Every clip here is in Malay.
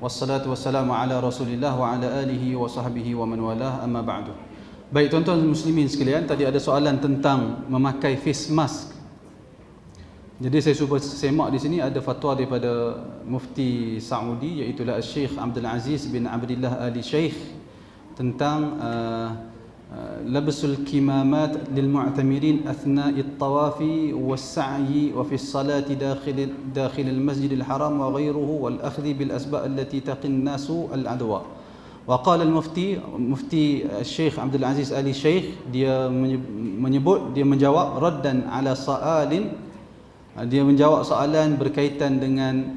wassalatu wassalamu ala Rasulillah wa ala alihi wa sahbihi wa man walah, amma ba'du. Baik tuan-tuan muslimin sekalian, tadi ada soalan tentang memakai face mask. Jadi saya cuba semak di sini ada fatwa daripada Mufti Saudi, iaitu Syekh Abdul Aziz bin Abdullah Ali Sheikh, tentang labsul kimamat lil mu'tamirin athna'i at-tawafi was-sa'yi wa fi as-salati dakhil al-masjid al-haram wa ghayruhu wal akhdhi bil asba' allati taqi an-nasu al-adwa. Wa qala al-mufti Syekh Abdul Aziz Ali Sheikh, dia menjawab raddan ala sa'alin, dia menjawab soalan berkaitan dengan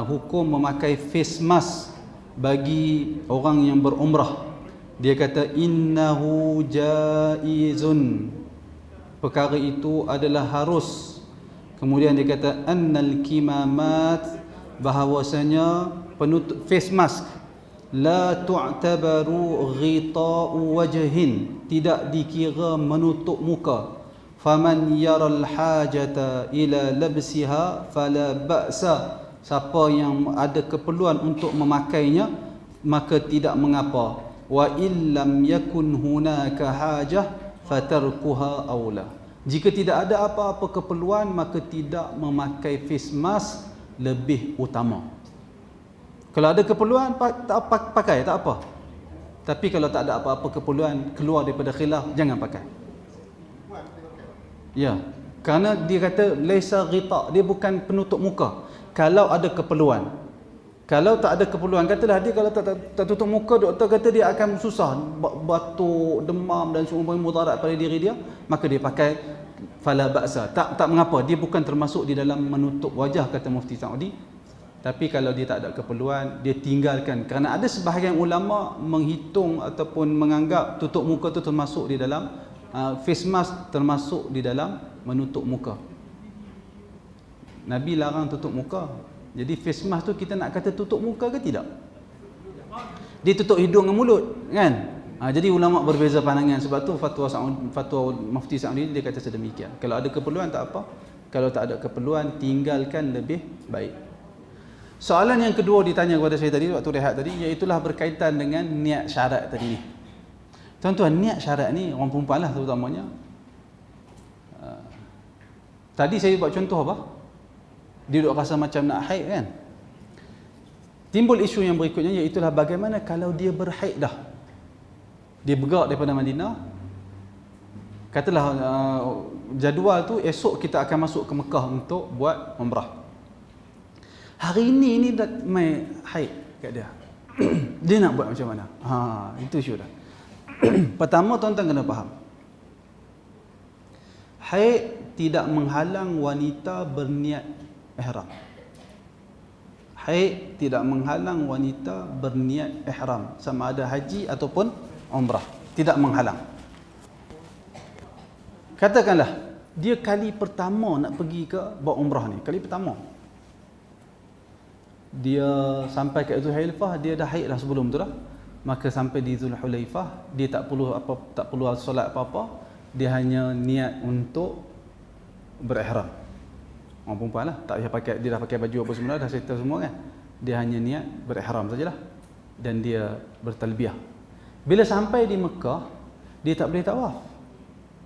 hukum memakai face mask bagi orang yang berumrah. Dia kata innahu jaizun, perkara itu adalah harus. Kemudian dia kata annal kimamat, bahawasanya penutup face mask, la tu'tabaru ghita'u wajhin, tidak dikira menutup muka. Faman yaral hajata ila labsiha fala ba'sa, siapa yang ada keperluan untuk memakainya maka tidak mengapa. Wa illam yakun hunaka hajah fatarkuha aula, jika tidak ada apa-apa keperluan maka tidak memakai face mask lebih utama. Kalau ada keperluan pakai, tak apa. Tapi kalau tak ada apa-apa keperluan, keluar daripada khilaf, jangan pakai. Ya, kerana dia kata laisa ghita, dia bukan penutup muka. Kalau ada keperluan, kalau tak ada keperluan, katalah dia kalau tak tutup muka, doktor kata dia akan susah, batuk, demam dan semua mudarat pada diri dia, maka dia pakai fala ba'sa, tak mengapa. Dia bukan termasuk di dalam menutup wajah, kata Mufti Saudi. Tapi kalau dia tak ada keperluan, dia tinggalkan. Kerana ada sebahagian ulama menghitung ataupun menganggap tutup muka itu termasuk di dalam face mask, termasuk di dalam menutup muka. Nabi larang tutup muka. Jadi face mask tu kita nak kata tutup muka ke tidak? Dia tutup hidung dan mulut, kan? Jadi ulama berbeza pandangan. Sebab tu fatwa Mufti Saudi dia kata sedemikian. Kalau ada keperluan tak apa, kalau tak ada keperluan tinggalkan lebih baik. Soalan yang kedua ditanya kepada saya tadi waktu rehat tadi, iaitulah berkaitan dengan niat syarat tadi ni. Tuan-tuan, niat syarat ni orang perempuan lah terutamanya. Tadi saya buat contoh apa? Dia duduk rasa macam nak haid, kan? Timbul isu yang berikutnya, iaitulah bagaimana kalau dia berhaid dah. Dia bergerak daripada Madinah. Katalah jadual tu esok kita akan masuk ke Mekah untuk buat umrah. Hari ini dah mai haid kat dia. Dia nak buat macam mana? Itu isu dah. Pertama, tuan-tuan kena faham, haid tidak menghalang wanita berniat ihram. Haid tidak menghalang wanita berniat ihram, sama ada haji ataupun umrah, tidak menghalang. Katakanlah dia kali pertama nak pergi ke buat umrah ni, kali pertama. Dia sampai ke Zulhulaifah, dia dah haid dah sebelum tu dah. Maka sampai di Zulhulaifah, dia tak perlu solat apa-apa, dia hanya niat untuk berihram. Orang perempuan lah, tak payah pakai, dia dah pakai baju apa semua, dah settle semua, kan? Dia hanya niat berihram sajalah, dan dia bertalbiyah. Bila sampai di Mekah, dia tak boleh tawaf.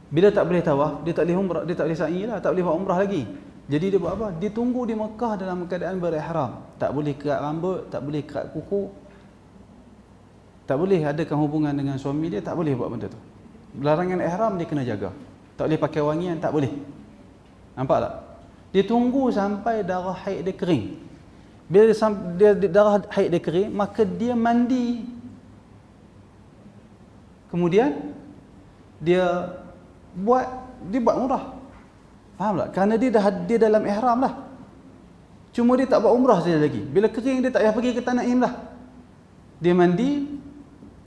Bila tak boleh tawaf, dia tak boleh umrah, dia tak boleh sa'i lah, tak boleh buat umrah lagi. Jadi dia buat apa? Dia tunggu di Mekah dalam keadaan berihram. Tak boleh kerat rambut, tak boleh kerat kuku, tak boleh adakan hubungan dengan suami dia, tak boleh buat benda tu. Larangan ihram dia kena jaga. Tak boleh pakai wangian, tak boleh. Nampak tak? Dia tunggu sampai darah haid dia kering. Bila darah haid dia kering, maka dia mandi. Kemudian dia buat umrah. Faham tak? Kerana dia dalam ihram lah. Cuma dia tak buat umrah saja lagi. Bila kering, dia tak payah pergi ke Tanah Im lah. Dia mandi,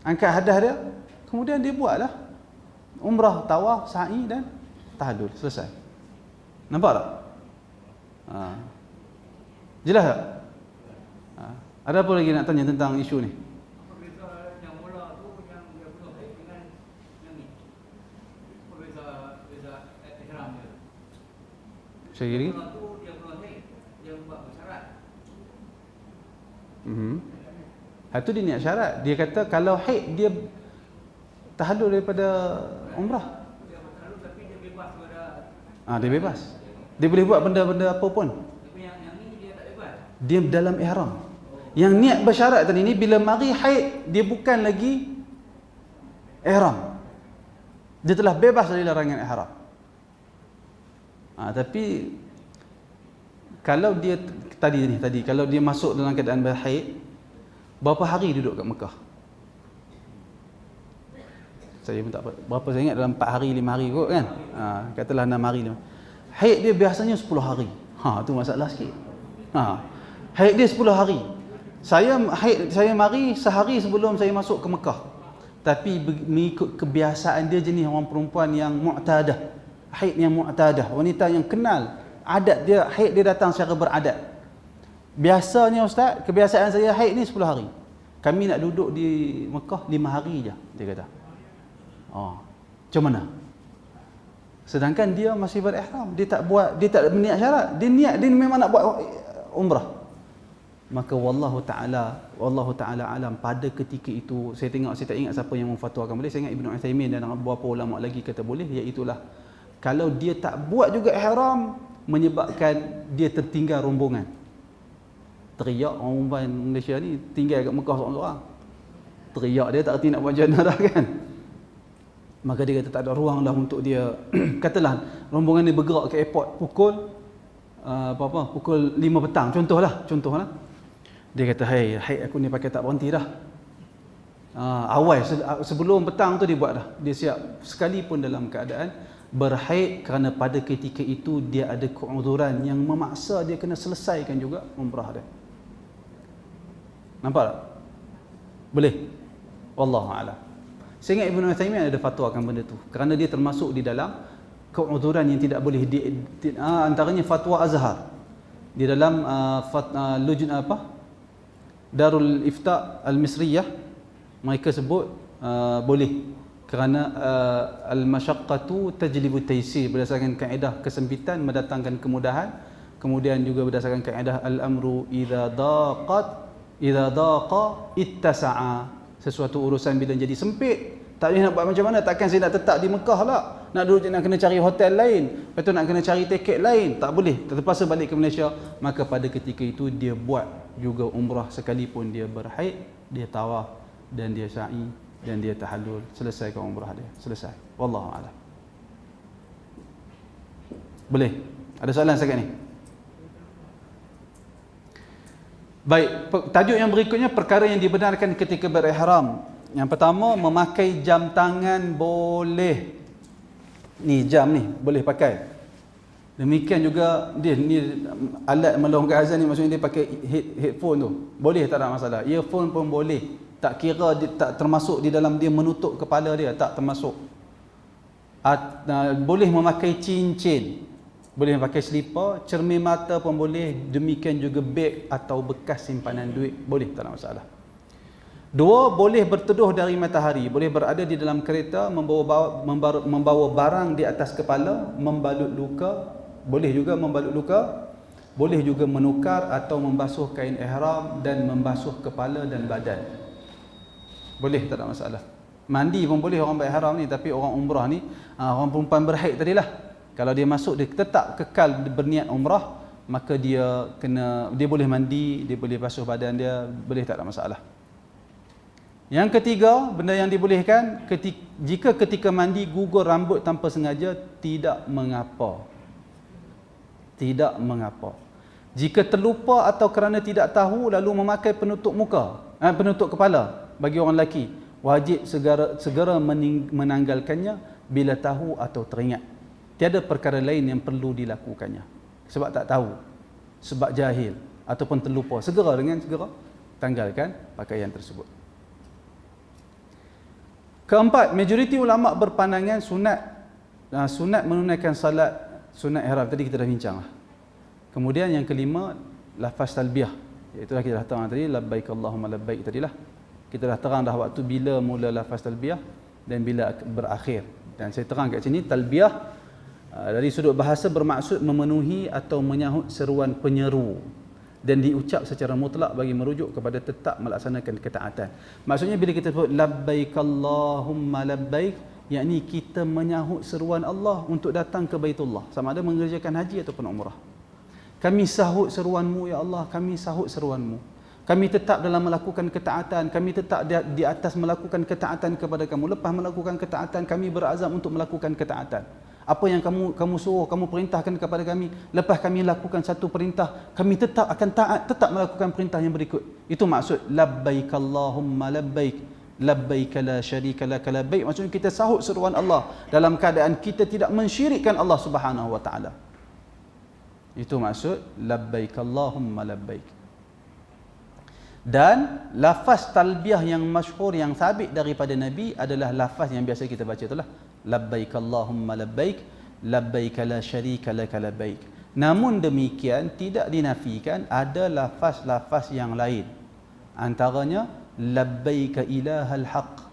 angkat hadas dia, kemudian dia buatlah umrah, tawaf, sa'i dan tahallul. Selesai. Nampak tak? Jelas tak? Ada apa lagi nak tanya tentang isu ni? Apa beza yang mula tu yang dia penuh dengan yang ni? Apa beza ihram dia? Saya kira mula tu dia penuh dia buat bersyarat. Itu dia niat syarat. Dia kata kalau haid dia tahallul daripada umrah. Dia bertaruh tapi dia bebas pada. Dia bebas. Dia boleh buat benda-benda apa pun. Tapi yang ni dia tak bebas. Dia dalam ihram. Yang niat bersyarat tadi ni bila mari haid dia bukan lagi ihram. Dia telah bebas dari larangan ihram. Tapi kalau dia tadi kalau dia masuk dalam keadaan berhaid, berapa hari duduk kat Mekah? Saya pun tak berapa, saya ingat dalam 4 hari 5 hari kot kan. Katalah 6 hari 5. Haid dia biasanya 10 hari. Tu masalah sikit. Haid dia 10 hari. Saya mari sehari sebelum saya masuk ke Mekah. Tapi mengikut kebiasaan dia jenis orang perempuan yang mu'tadah. Haid yang mu'tadah, wanita yang kenal adat dia, haid dia datang secara beradat. Biasanya ustaz, kebiasaan saya haid ni 10 hari. Kami nak duduk di Mekah 5 hari je, dia kata. Macam mana? Sedangkan dia masih berihram, dia tak berniat syarat. Dia memang nak buat umrah. Maka wallahu taala alam, pada ketika itu saya tak ingat siapa yang memfatwakan boleh. Saya ingat Ibnu Utsaimin dan beberapa ulama lagi kata boleh, iaitu kalau dia tak buat juga ihram menyebabkan dia tertinggal rombongan. Teriak orang perempuan Malaysia ni tinggal kat Mekah seorang-seorang. Teriak dia tak erti nak buat jannah dah kan. Maka dia kata tak ada ruang dah untuk dia. Katalah rombongan ni bergerak ke airport pukul pukul 5 petang contohlah. Dia kata, hai aku ni pakai tak berhenti dah. Awal sebelum petang tu dia buat dah. Dia siap sekalipun dalam keadaan berhaid, kerana pada ketika itu dia ada keuzuran yang memaksa dia kena selesaikan juga umrah dia. Nampak tak? Boleh? Wallahu a'lam. Sehingga Ibnu Utsaimin ada fatwakan benda tu, kerana dia termasuk di dalam keuzuran yang tidak boleh antaranya fatwa Azhar. Di dalam Darul Ifta Al-Misriyah, mereka sebut boleh, kerana al-masyaqqatu tajlibu taysir, berdasarkan kaedah kesempitan mendatangkan kemudahan. Kemudian juga berdasarkan kaedah al-amru idza daqa ittasa'a, sesuatu urusan bila jadi sempit, tak boleh nak buat macam mana. Takkan saya nak tetap di Mekah lah, nak duduk, nak kena cari hotel lain, lepas tu nak kena cari tiket lain, tak boleh, terpaksa balik ke Malaysia. Maka pada ketika itu dia buat juga umrah, sekalipun dia berhaid, dia tawaf dan dia sa'i dan dia tahallul, selesaikan umrah dia, selesai. Wallahu a'lam. Boleh? Ada soalan setakat ni? Baik, tajuk yang berikutnya, perkara yang dibenarkan ketika berihram. Yang pertama, memakai jam tangan boleh. Ni jam ni boleh pakai. Demikian juga ni alat melonggar azan ni, maksudnya dia pakai headphone tu. Boleh, tak ada masalah. Earphone pun boleh. Tak kira dia, tak termasuk di dalam dia menutup kepala dia, tak termasuk. Boleh memakai cincin. Boleh pakai slipper, cermin mata pun boleh, demikian juga beg atau bekas simpanan duit, boleh, tak ada masalah. 2, boleh berteduh dari matahari, boleh berada di dalam kereta membawa barang di atas kepala, membalut luka, boleh juga membalut luka, boleh juga menukar atau membasuh kain ihram dan membasuh kepala dan badan. Boleh, tak ada masalah. Mandi pun boleh orang berihram ni, tapi orang umrah ni, orang perempuan berhaid tadilah, kalau dia masuk, dia tetap kekal berniat umrah, maka dia boleh mandi, dia boleh basuh badan dia, boleh, tak ada masalah. Yang ketiga, benda yang dibolehkan, jika ketika mandi gugur rambut tanpa sengaja, tidak mengapa. Tidak mengapa. Jika terlupa atau kerana tidak tahu lalu memakai penutup penutup kepala bagi orang lelaki, wajib segera menanggalkannya bila tahu atau teringat. Tiada perkara lain yang perlu dilakukannya. Sebab tak tahu, sebab jahil, ataupun terlupa, segera tanggalkan pakaian tersebut. Keempat, majoriti ulama berpandangan sunat menunaikan salat sunat ihram. Tadi kita dah bincang lah. Kemudian yang kelima, lafaz talbiyah. Itulah kita dah terang tadi, labbaik Allahumma labbaik tadilah. Kita dah terang dah waktu bila mula lafaz talbiyah dan bila berakhir. Dan saya terang kat sini, talbiyah dari sudut bahasa bermaksud memenuhi atau menyahut seruan penyeru. dan diucap secara mutlak bagi merujuk kepada tetap melaksanakan ketaatan. Maksudnya bila kita sebut labbaik Allahumma labbaik, yakni kita menyahut seruan Allah untuk datang ke Baitullah, sama ada mengerjakan haji ataupun umrah. Kami sahut seruanmu ya Allah, kami sahut seruanmu. Kami tetap dalam melakukan ketaatan, kami tetap di atas melakukan ketaatan kepada kamu. Lepas melakukan ketaatan, kami berazam untuk melakukan ketaatan. Apa yang kamu suruh, kamu perintahkan kepada kami, lepas kami lakukan satu perintah, kami tetap akan taat, tetap melakukan perintah yang berikut. Itu maksud labbaik Allahumma labbaik, labbaik la syarika lak labbaik. Maksudnya kita sahut seruan Allah dalam keadaan kita tidak mensyirikkan Allah Subhanahu wa taala. Itu maksud labbaik Allahumma labbaik. Dan lafaz talbiyah yang masyhur yang sabit daripada Nabi adalah lafaz yang biasa kita baca itulah labbaik Allahumma labbaik, labbaik la syarika lak labbaik. Namun demikian tidak dinafikan ada lafaz-lafaz yang lain. Antaranya labbaik ilahal haq,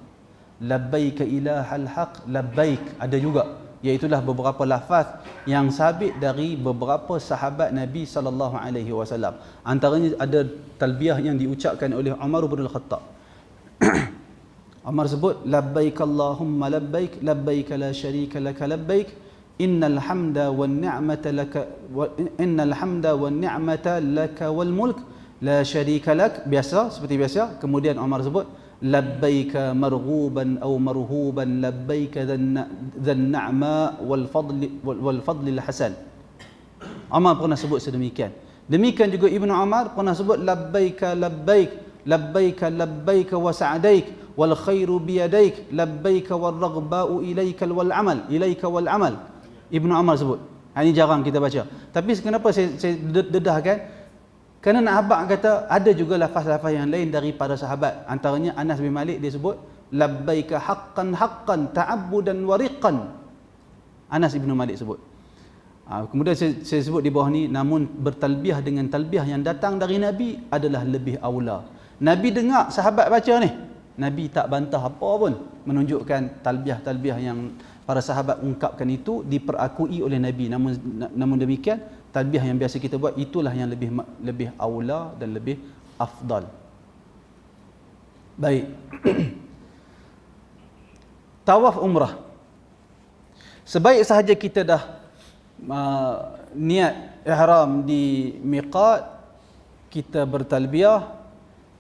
labbaik ilahal haq, labbaik ada juga, iaitulah beberapa lafaz yang sabit dari beberapa sahabat Nabi sallallahu alaihi wasallam. Antaranya ada talbiyah yang diucapkan oleh Umar bin Al-Khattab. Umar sebut labbaik Allahumma labbaik, labbaik la syarika lak labbaik, innal hamda wan ni'mata laka innal hamda wan ni'mata laka wal mulk la syarika lak. Biasa, seperti biasa. Kemudian Umar sebut labbaik marghuban aw marhuban, labbaik dzan na'ma wal fadlil hasan. Umar pernah sebut sedemikian. Demikian juga Ibnu Umar pernah sebut labbaik labbaik, labbaik labbaik wa sa'daik wal khairu biyadaik, labbaik wal raghba'u ilaika wal amal, ilaika wal amal. Ibnu Umar sebut. Ini jarang kita baca. Tapi kenapa saya dedahkan? Kerana nak habaq kata ada juga lafaz-lafaz yang lain daripada sahabat. Antaranya Anas bin Malik dia sebut labbaika haqqan haqqan ta'abbudan wa riqqan. Anas bin Malik sebut. Kemudian saya sebut di bawah ni, namun bertalbiah dengan talbiah yang datang dari Nabi adalah lebih aula. Nabi dengar sahabat baca ni, Nabi tak bantah apa pun, menunjukkan talbiah-talbiah yang para sahabat ungkapkan itu diperakui oleh Nabi. Namun demikian, talbiah yang biasa kita buat itulah yang lebih aula dan lebih afdal. Baik. Tawaf umrah. Sebaik sahaja kita dah niat ihram di miqat, kita bertalbiah,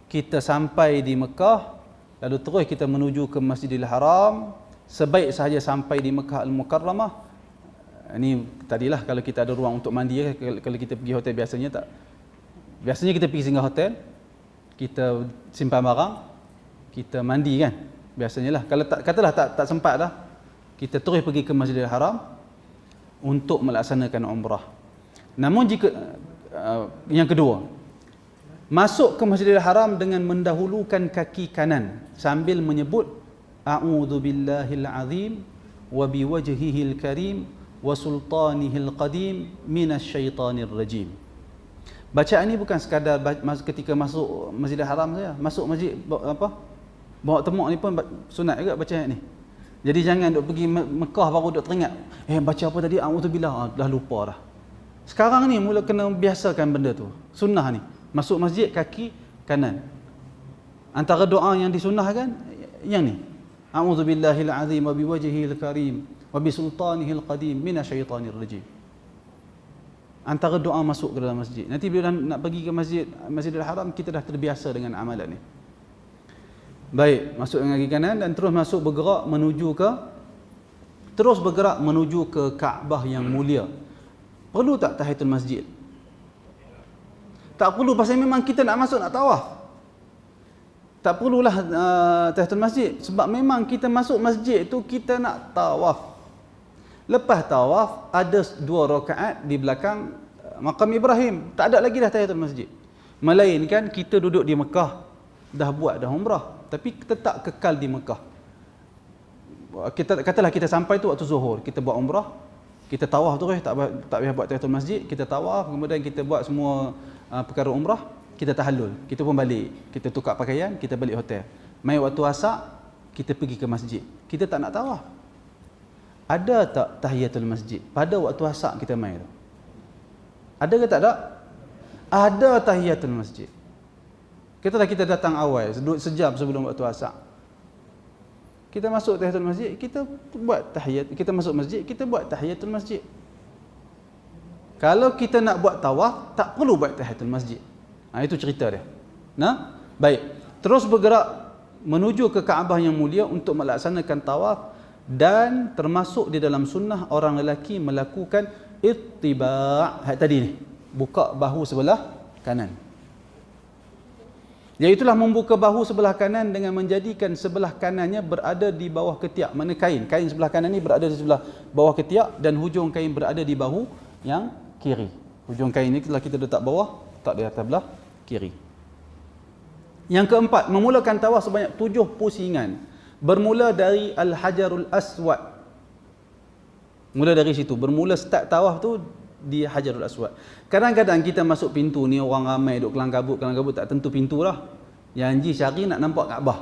kita sampai di Mekah, lalu terus kita menuju ke Masjidil Haram. Sebaik sahaja sampai di Mekah Al-Mukarramah. Ini tadilah kalau kita ada ruang untuk mandi, kalau kita pergi hotel biasanya kita pergi singgah hotel, kita simpan barang, kita mandi kan, biasanya lah. Kalau katalah tak sempat dah, kita terus pergi ke Masjidil Haram untuk melaksanakan umrah. Namun jika yang kedua, masuk ke Masjidil Haram dengan mendahulukan kaki kanan sambil menyebut a'udzu billahil azim wa biwajhihil karim wa sultanihil qadim minasyaitanir rajim. Bacaan ni bukan sekadar ketika masuk Masjidil Haram saja. Masuk masjid bawa temuk ni pun sunat juga bacaan ni. Jadi jangan duk pergi Mekah baru duk teringat, baca apa tadi, a'udzubillah, dah lupa dah. Sekarang ni mula kena biasakan benda tu. Sunnah ni, masuk masjid kaki kanan. Antara doa yang disunnahkan yang ni, a'udzubillahil azim wa biwajhihil karim wa bisultanihil qadim minasyaitanir rajim. Antara doa masuk ke dalam masjid. Nanti bila nak pergi ke Masjidil Haram, kita dah terbiasa dengan amalan ni. Baik, masuk dengan kaki kanan dan terus bergerak menuju ke Kaabah yang mulia. Perlu tak tahiyatul masjid? Tak perlu, pasal memang kita nak masuk, nak tawaf. Tak perlulah tahiyatul masjid, sebab memang kita masuk masjid tu kita nak tawaf. Lepas tawaf ada 2 rakaat di belakang makam Ibrahim, tak ada lagi dah tahiyatul masjid. Melainkan kita duduk di Mekah, dah umrah, tapi tetap kekal di Mekah. Katalah kita sampai tu waktu zuhur, kita buat umrah, kita tawaf terus, tak payah buat tahiyatul masjid, kita tawaf, kemudian kita buat semua perkara umrah, kita tahallul, kita pun balik, kita tukar pakaian, kita balik hotel. Mai waktu asar, kita pergi ke masjid, kita tak nak tawaf. Ada tak tahiyatul masjid pada waktu asar kita mai tu? Ada ke tak ada? ada tahiyatul masjid. Katalah kita datang awal, sejam sebelum waktu asar. Kita masuk tahiyatul masjid, kita buat tahiyat. Kita masuk masjid, kita buat tahiyatul masjid. Kalau kita nak buat tawaf, tak perlu buat tahiyatul masjid. Itu cerita dia. Nah, baik. Terus bergerak menuju ke Kaabah yang mulia untuk melaksanakan tawaf, dan termasuk di dalam sunnah orang lelaki melakukan ittiba' tadi ni, buka bahu sebelah kanan. Iaitulah membuka bahu sebelah kanan dengan menjadikan sebelah kanannya berada di bawah ketiak. Mana kain sebelah kanan ni berada di sebelah bawah ketiak, dan hujung kain berada di bahu yang kiri. Hujung kain ni kalau kita letak bawah, tak di atas belah kiri. Yang keempat, memulakan tawaf sebanyak 7 pusingan. Bermula dari Al-Hajarul Aswad. Mula dari situ. Bermula start tawaf tu di Hajarul Aswad. Kadang-kadang kita masuk pintu ni, orang ramai duk kelang kabut tak tentu pintu lah. Yang Haji cari nak nampak Kaabah.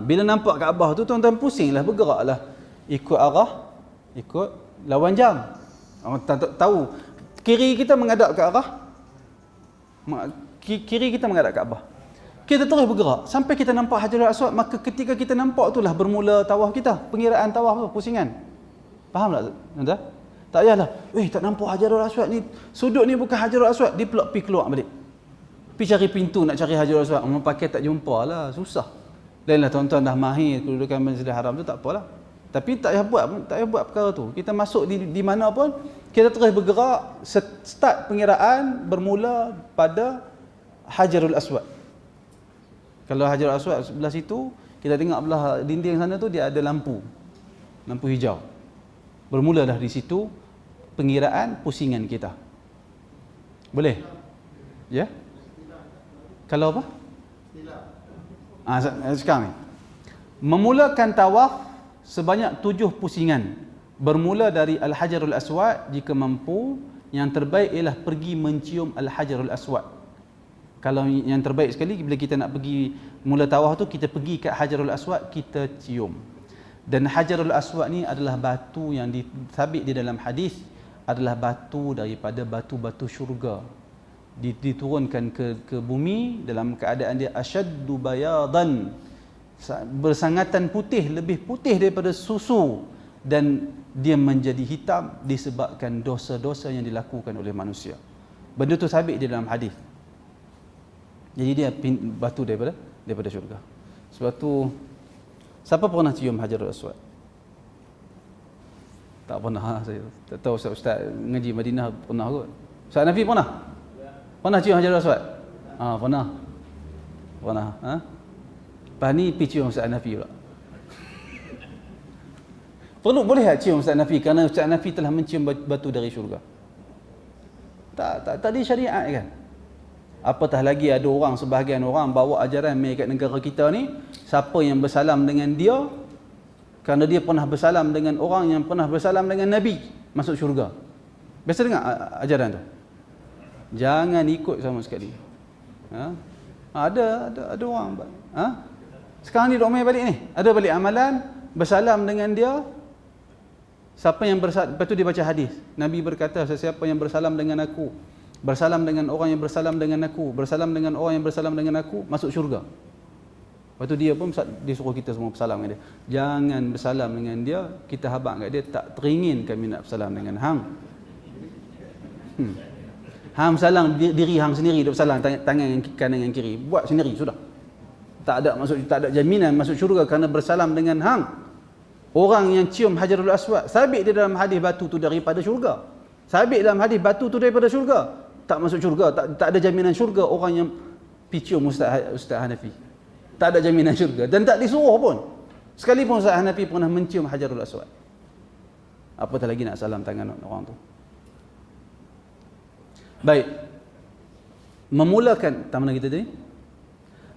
Bila nampak Kaabah tu, tuan-tuan pusing lah, bergerak lah. Ikut arah, ikut lawan jam. Orang tahu. Kiri kita menghadap ke arah, kiri kita menghadap Kaabah. Kita terus bergerak sampai kita nampak Hajarul Aswad. Maka ketika kita nampak itulah bermula tawaf kita. Pengiraan tawaf tu, pusingan. Faham tak tuan-tuan? Tak payahlah, tak nampak Hajarul Aswad ni, sudut ni bukan Hajarul Aswad, dia pula pergi keluar balik. Pergi cari pintu nak cari Hajarul Aswad, orang pakai tak jumpa lah, susah. Lainlah tuan-tuan dah mahir kedudukan Masjidil Haram tu, tak apalah. Tapi tak payah buat perkara tu. Kita masuk di mana pun, kita terus bergerak, start pengiraan bermula pada Hajarul Aswad. Kalau Hajarul Aswad sebelah situ, kita tengok belah dinding sana tu dia ada lampu hijau. Bermulalah di situ pengiraan pusingan kita. Boleh? Ya? Kalau apa? Sekarang ni. Memulakan tawaf sebanyak 7 pusingan. Bermula dari Al-Hajarul Aswad jika mampu. Yang terbaik ialah pergi mencium Al-Hajarul Aswad. Kalau yang terbaik sekali bila kita nak pergi mula tawaf tu, kita pergi kat Hajarul Aswad, kita cium. Dan Hajarul Aswad ni adalah batu yang disabit di dalam hadis, adalah batu daripada batu-batu syurga. Diturunkan ke bumi dalam keadaan dia asyaddu bayadan, bersangatan putih, lebih putih daripada susu, dan dia menjadi hitam disebabkan dosa-dosa yang dilakukan oleh manusia. Benda tu sabit di dalam hadis. Jadi dia batu daripada syurga. Sebab tu, siapa pernah cium Hajarul Aswad? Tak pernah saya. Tak tahu Ustaz ngaji Madinah pernah kot. Ustaz Nafi pernah? Pernah cium Hajarul Aswad? Pernah. Lepas ni pergi cium Ustaz Nafi pula. Boleh tak cium Ustaz Nafi? Kerana Ustaz Nafi telah mencium batu dari syurga. Tak di syariat kan? Apatah lagi ada orang, sebahagian orang bawa ajaran mai kat negara kita ni, siapa yang bersalam dengan dia kerana dia pernah bersalam dengan orang yang pernah bersalam dengan Nabi, masuk syurga. Biasa dengar ajaran tu? Jangan ikut sama sekali. Ada orang. Sekarang ni dok mai balik ni. Ada balik amalan bersalam dengan dia. Siapa yang bersalam, lepas tu dia baca hadis. Nabi berkata, sesiapa yang bersalam dengan aku, bersalam dengan orang yang bersalam dengan aku, bersalam dengan orang yang bersalam dengan aku, masuk syurga. Lepas tu dia pun dia suruh kita semua bersalam dengan dia. Jangan bersalam dengan dia, kita habaq kat dia, tak teringin kami nak bersalam dengan hang. Hang salam diri hang sendiri, duk bersalam tangan kanan dengan kiri. Buat sendiri sudah. Tak ada jaminan masuk syurga kerana bersalam dengan hang. Orang yang cium Hajarul Aswad, sabit di dalam hadis batu tu daripada syurga. Sabit dalam hadis batu tu daripada syurga. Tak masuk syurga, tak ada jaminan syurga orang yang cium Ustaz Hanafi. Tak ada jaminan syurga dan tak disuruh pun. Sekalipun Ustaz Hanafi pernah mencium Hajarul Aswad. Apatah lagi nak salam tangan orang tu. Baik. Memulakan mana kita tadi?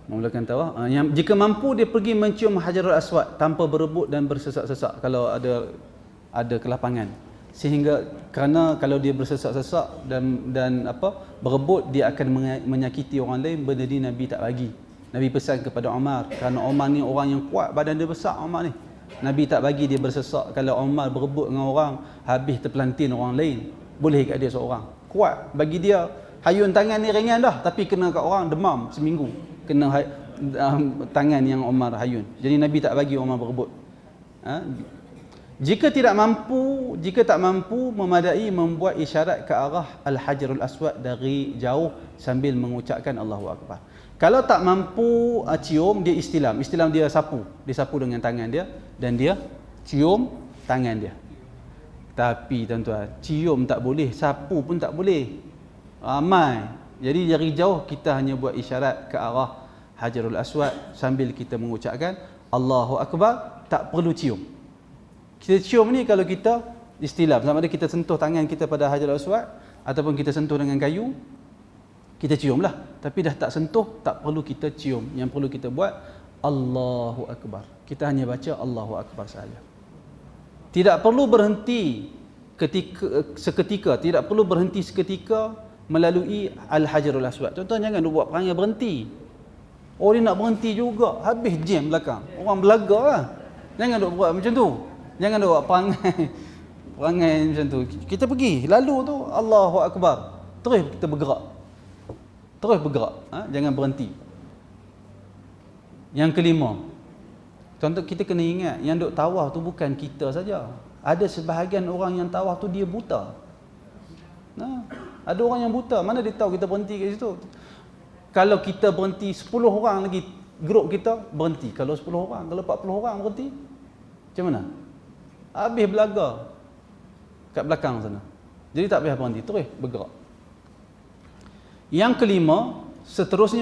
Memulakan tawaf. Yang jika mampu dia pergi mencium Hajarul Aswad tanpa berebut dan bersesak-sesak kalau ada kelapangan. Sehingga kerana kalau dia bersesak-sesak dan berebut, dia akan menyakiti orang lain, benda ni Nabi tak bagi. Nabi pesan kepada Umar, kerana Umar ni orang yang kuat, badan dia besar Umar ni. Nabi tak bagi dia bersesak. Kalau Umar berebut dengan orang, habis terpelantin orang lain, boleh kat dia seorang. Kuat bagi dia, Hayun tangan ni ringan dah, tapi kena kat orang demam seminggu. Kena tangan yang Umar hayun. Jadi Nabi tak bagi Umar berebut. Jika tak mampu memadai, membuat isyarat ke arah Al-Hajarul Aswad dari jauh sambil mengucapkan Allahu Akbar. Kalau tak mampu cium, dia istilam. Istilam dia sapu. Dia sapu dengan tangan dia dan dia cium tangan dia. Tapi tuan-tuan, cium tak boleh, sapu pun tak boleh. Ramai. Jadi dari jauh kita hanya buat isyarat ke arah Hajarul Aswad sambil kita mengucapkan Allahu Akbar, tak perlu cium. Kita cium ni kalau kita istilam, sama ada kita sentuh tangan kita pada Hajarul Aswad ataupun kita sentuh dengan kayu, kita cium lah. Tapi dah tak sentuh, tak perlu kita cium. Yang perlu kita buat Allahu Akbar. Kita hanya baca Allahu Akbar sahaja. Tidak perlu berhenti seketika, tidak perlu berhenti seketika melalui Al-Hajarul Aswad. Tuan-tuan jangan buat perangai berhenti. Oh, dia nak berhenti juga, habis jam belakang. Orang belaga lah. Jangan buat macam tu. Jangan buat perangai macam tu. Kita pergi, lalu tu Allahu Akbar. Terus kita bergerak. Jangan berhenti. Yang kelima, tuan-tuan, kita kena ingat yang duk tawaf tu bukan kita saja. Ada sebahagian orang yang tawaf tu dia buta. Ada orang yang buta, mana dia tahu kita berhenti kat situ. Kalau kita berhenti 10 orang lagi grup kita berhenti. Kalau 10 orang, kalau 40 orang berhenti, macam mana? Habis belaga kat belakang sana. Jadi tak payah berhenti, terus bergerak. Yang kelima, seterusnya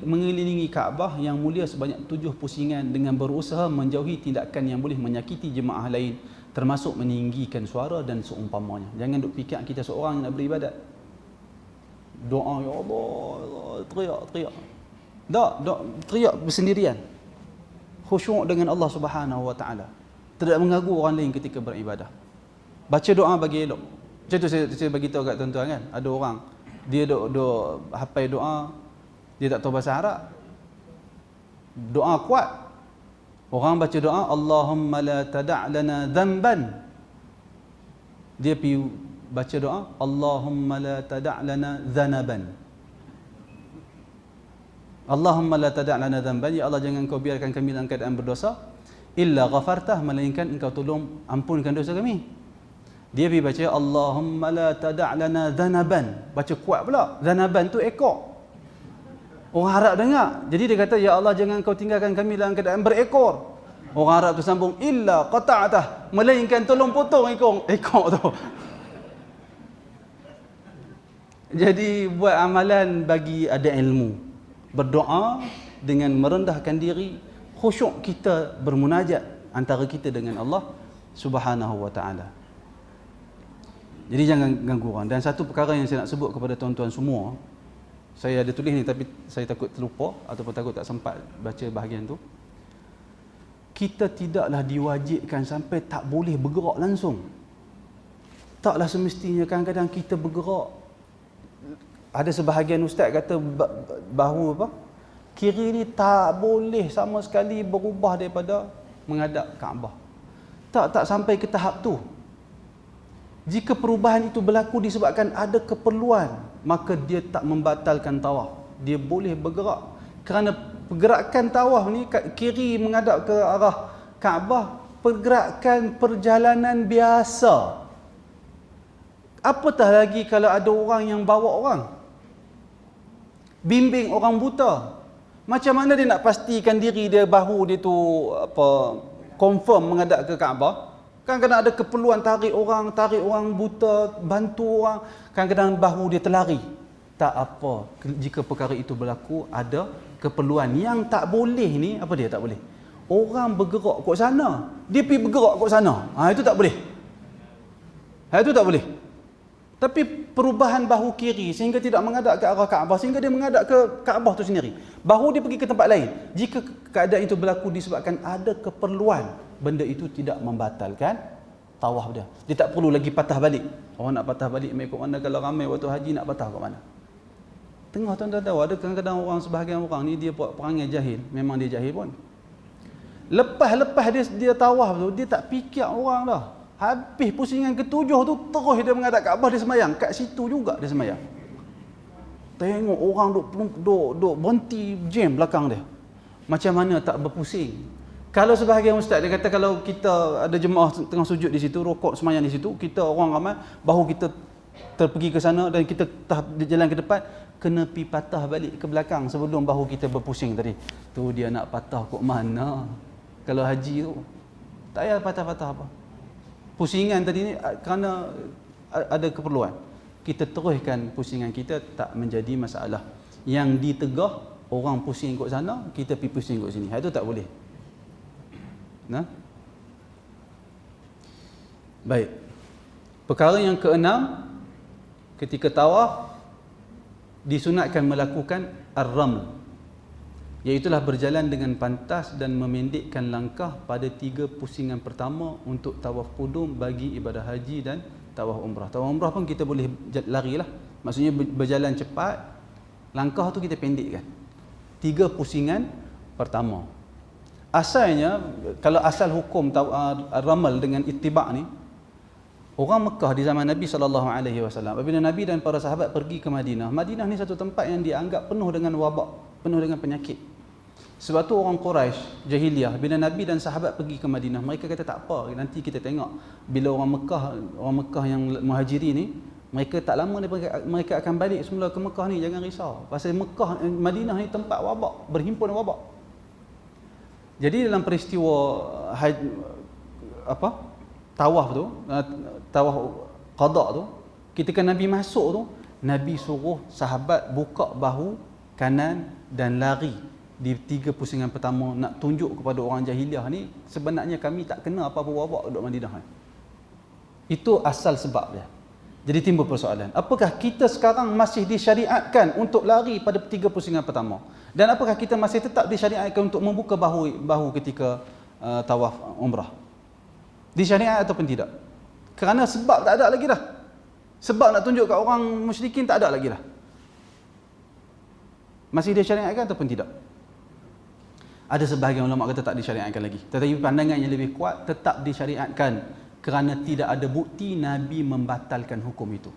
mengelilingi Kaabah yang mulia sebanyak 7 pusingan dengan berusaha menjauhi tindakan yang boleh menyakiti jemaah lain, termasuk meninggikan suara dan seumpamanya. Jangan duk fikir kita seorang yang nak beribadat. Doa ya Allah, teriak. Tak, teriak bersendirian. Khusyuk dengan Allah Subhanahu Wa Taala. Tidak mengganggu orang lain ketika beribadah. Baca doa bagi elok. Macam tu saya bagi tahu kat tuan-tuan kan. Ada orang dia duk hafal doa, dia tak tahu bahasa Arab. Doa kuat. Orang baca doa Allahumma la tada' lana dhanban. Dia pergi baca doa Allahumma la tada' lana dhanaban. Allahumma la tada' lana dhanban, ya Allah jangan kau biarkan kami dalam keadaan berdosa, illa ghafartah, melainkan engkau tolong ampunkan dosa kami. Dia pergi baca Allahumma la tada' lana dhanaban. Baca kuat pula. Dhanaban tu ekor. Orang Arab dengar. Jadi dia kata ya Allah jangan kau tinggalkan kami dalam keadaan berekor. Orang Arab tu sambung illa qata'tah, melainkan tolong potong ekor tu. Jadi buat amalan bagi ada ilmu. Berdoa dengan merendahkan diri, khusyuk kita bermunajat antara kita dengan Allah Subhanahu Wa Taala. Jadi jangan ganggu orang. Dan satu perkara yang saya nak sebut kepada tuan-tuan semua, saya ada tulis ni tapi saya takut terlupa ataupun takut tak sempat baca bahagian tu. Kita tidaklah diwajibkan sampai tak boleh bergerak langsung. Taklah semestinya kadang-kadang kita bergerak. Ada sebahagian ustaz kata bahu kiri ni tak boleh sama sekali berubah daripada menghadap Kaabah. Tak sampai ke tahap tu. Jika perubahan itu berlaku disebabkan ada keperluan, maka dia tak membatalkan tawaf. Dia boleh bergerak. Kerana pergerakan tawaf ni kiri menghadap ke arah Kaabah, pergerakan perjalanan biasa. Apatah lagi kalau ada orang yang bawa orang, bimbing orang buta. Macam mana dia nak pastikan diri dia, bahu dia tu confirm menghadap ke Kaabah? Kadang-kadang ada keperluan tarik orang buta, bantu orang. Kadang-kadang bahu dia terlari. Tak apa. Jika perkara itu berlaku, ada keperluan. Yang tak boleh ni, apa dia tak boleh? Orang bergerak kot sana. Dia pergi bergerak kot sana. Itu tak boleh. Itu tak boleh. Tapi perubahan bahu kiri sehingga tidak menghadap ke arah Kaabah, sehingga dia menghadap ke Kaabah tu sendiri. Bahu dia pergi ke tempat lain. Jika keadaan itu berlaku disebabkan ada keperluan, benda itu tidak membatalkan tawaf dia. Dia tak perlu lagi patah balik. Orang nak patah balik mengikut mana, kalau ramai waktu haji nak patah kat mana? Tengah tuan-tuan tahu, ada kadang-kadang orang, sebahagian orang ni dia buat perangai jahil. Memang dia jahil pun. Lepas dia tawaf tu, dia tak fikir orang dah. Habis pusingan ke-7 tu, terus dia menghadap Kaabah, dia semayang. Kat situ juga dia semayang. Tengok orang duk berhenti jam belakang dia. Macam mana tak berpusing. Kalau sebahagian ustaz dia kata kalau kita ada jemaah tengah sujud di situ, rokok semayang di situ, kita orang ramai, bahu kita terpergi ke sana dan kita jalan ke depan, kena pi patah balik ke belakang sebelum bahu kita berpusing tadi. Tu dia nak patah kok mana? Kalau haji tu tak payah patah-patah apa. Pusingan tadi ni kerana ada keperluan. Kita teruskan pusingan kita, tak menjadi masalah. Yang ditegah orang pusing kot sana, kita pergi pusing kot sini. Itu tak boleh. Nah. Baik. Perkara yang keenam, ketika tawaf disunatkan melakukan ar-raml, iaitulah berjalan dengan pantas dan memendekkan langkah pada 3 pusingan pertama untuk tawaf qudum bagi ibadah haji dan tawaf umrah. Tawaf umrah pun kita boleh lari lah. Maksudnya berjalan cepat, langkah tu kita pendekkan. 3 pusingan pertama. Asalnya, kalau asal hukum ramal dengan ittiba' ni, orang Mekah di zaman Nabi SAW, apabila Nabi dan para sahabat pergi ke Madinah, Madinah ni satu tempat yang dianggap penuh dengan wabak, penuh dengan penyakit. Sebab tu orang Quraisy jahiliah, bila Nabi dan sahabat pergi ke Madinah, mereka kata tak apa, nanti kita tengok bila orang Mekah yang muhajirin ni, mereka tak lama mereka akan balik semula ke Mekah ni, jangan risau. Pasal Madinah ni tempat wabak, berhimpun wabak. Jadi dalam peristiwa tawaf tu, tawaf qada tu, ketika Nabi masuk tu, Nabi suruh sahabat buka bahu kanan dan lari di 3 pusingan pertama, nak tunjuk kepada orang jahiliah ni sebenarnya kami tak kena apa-apa wabak duduk Madinah ni. Itu asal sebab dia. Jadi timbul persoalan, apakah kita sekarang masih disyariatkan untuk lari pada 3 pusingan pertama? Dan apakah kita masih tetap disyariatkan untuk membuka bahu ketika tawaf umrah? Disyariat ataupun tidak? Kerana sebab tak ada lagi dah. Sebab nak tunjuk kat orang musyrikin tak ada lagi dah. Masih disyariatkan ataupun tidak? Ada sebahagian ulama kata tak disyariatkan lagi. Tetapi pandangan yang lebih kuat, tetap disyariatkan kerana tidak ada bukti Nabi membatalkan hukum itu.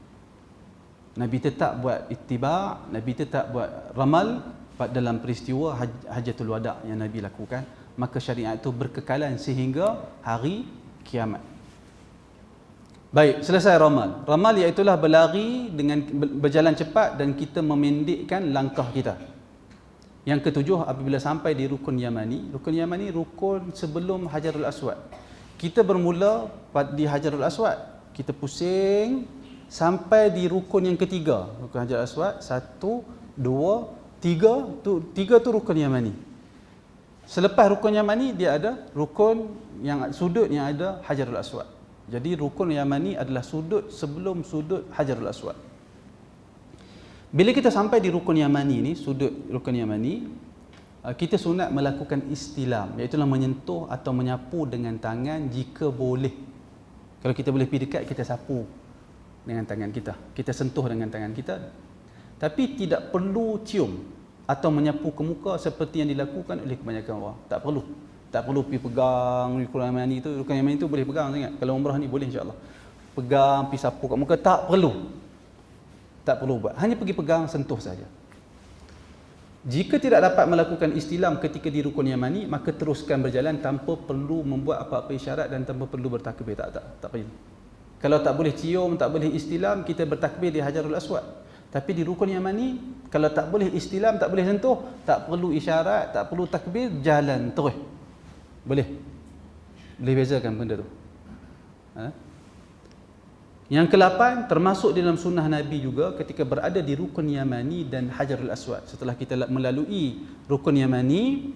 Nabi tetap buat ittiba', Nabi tetap buat ramal dalam peristiwa Hajatul Wada' yang Nabi lakukan. Maka syariat itu berkekalan sehingga hari kiamat. Baik, selesai ramal. Ramal iaitulah berlari dengan berjalan cepat dan kita memendekkan langkah kita. Yang ketujuh, apabila sampai di rukun Yamani. Rukun Yamani rukun sebelum Hajarul Aswad. Kita bermula di Hajarul Aswad, kita pusing sampai di rukun yang ketiga. Rukun Hajarul Aswad, 1, 2, 3. Tiga tu rukun Yamani. Selepas rukun Yamani, dia ada rukun yang sudut yang ada Hajarul Aswad. Jadi rukun Yamani adalah sudut sebelum sudut Hajarul Aswad. Bila kita sampai di rukun Yamani ni, sudut rukun Yamani, kita sunat melakukan istilam, iaitu menyentuh atau menyapu dengan tangan jika boleh. Kalau kita boleh pergi dekat, kita sapu dengan tangan kita, kita sentuh dengan tangan kita. Tapi tidak perlu cium atau menyapu ke muka seperti yang dilakukan oleh kebanyakan orang. Tak perlu. Tak perlu pergi pegang rukun Yamani tu. Rukun Yamani tu boleh pegang sangat. Kalau umrah ni boleh insya-Allah. Pegang, pergi sapu kat muka, tak perlu. Tak perlu buat. Hanya pergi pegang, sentuh saja. Jika tidak dapat melakukan istilam ketika di rukun Yamani, maka teruskan berjalan tanpa perlu membuat apa-apa isyarat dan tanpa perlu bertakbir. Tak perlu. Kalau tak boleh cium, tak boleh istilam, kita bertakbir di Hajarul Aswad. Tapi di rukun Yamani, kalau tak boleh istilam, tak boleh sentuh, tak perlu isyarat, tak perlu takbir, jalan terus. Boleh. Boleh bezakan benda tu. Yang ke-8, termasuk dalam sunnah Nabi juga ketika berada di rukun Yamani dan Hajarul Aswad. Setelah kita melalui rukun Yamani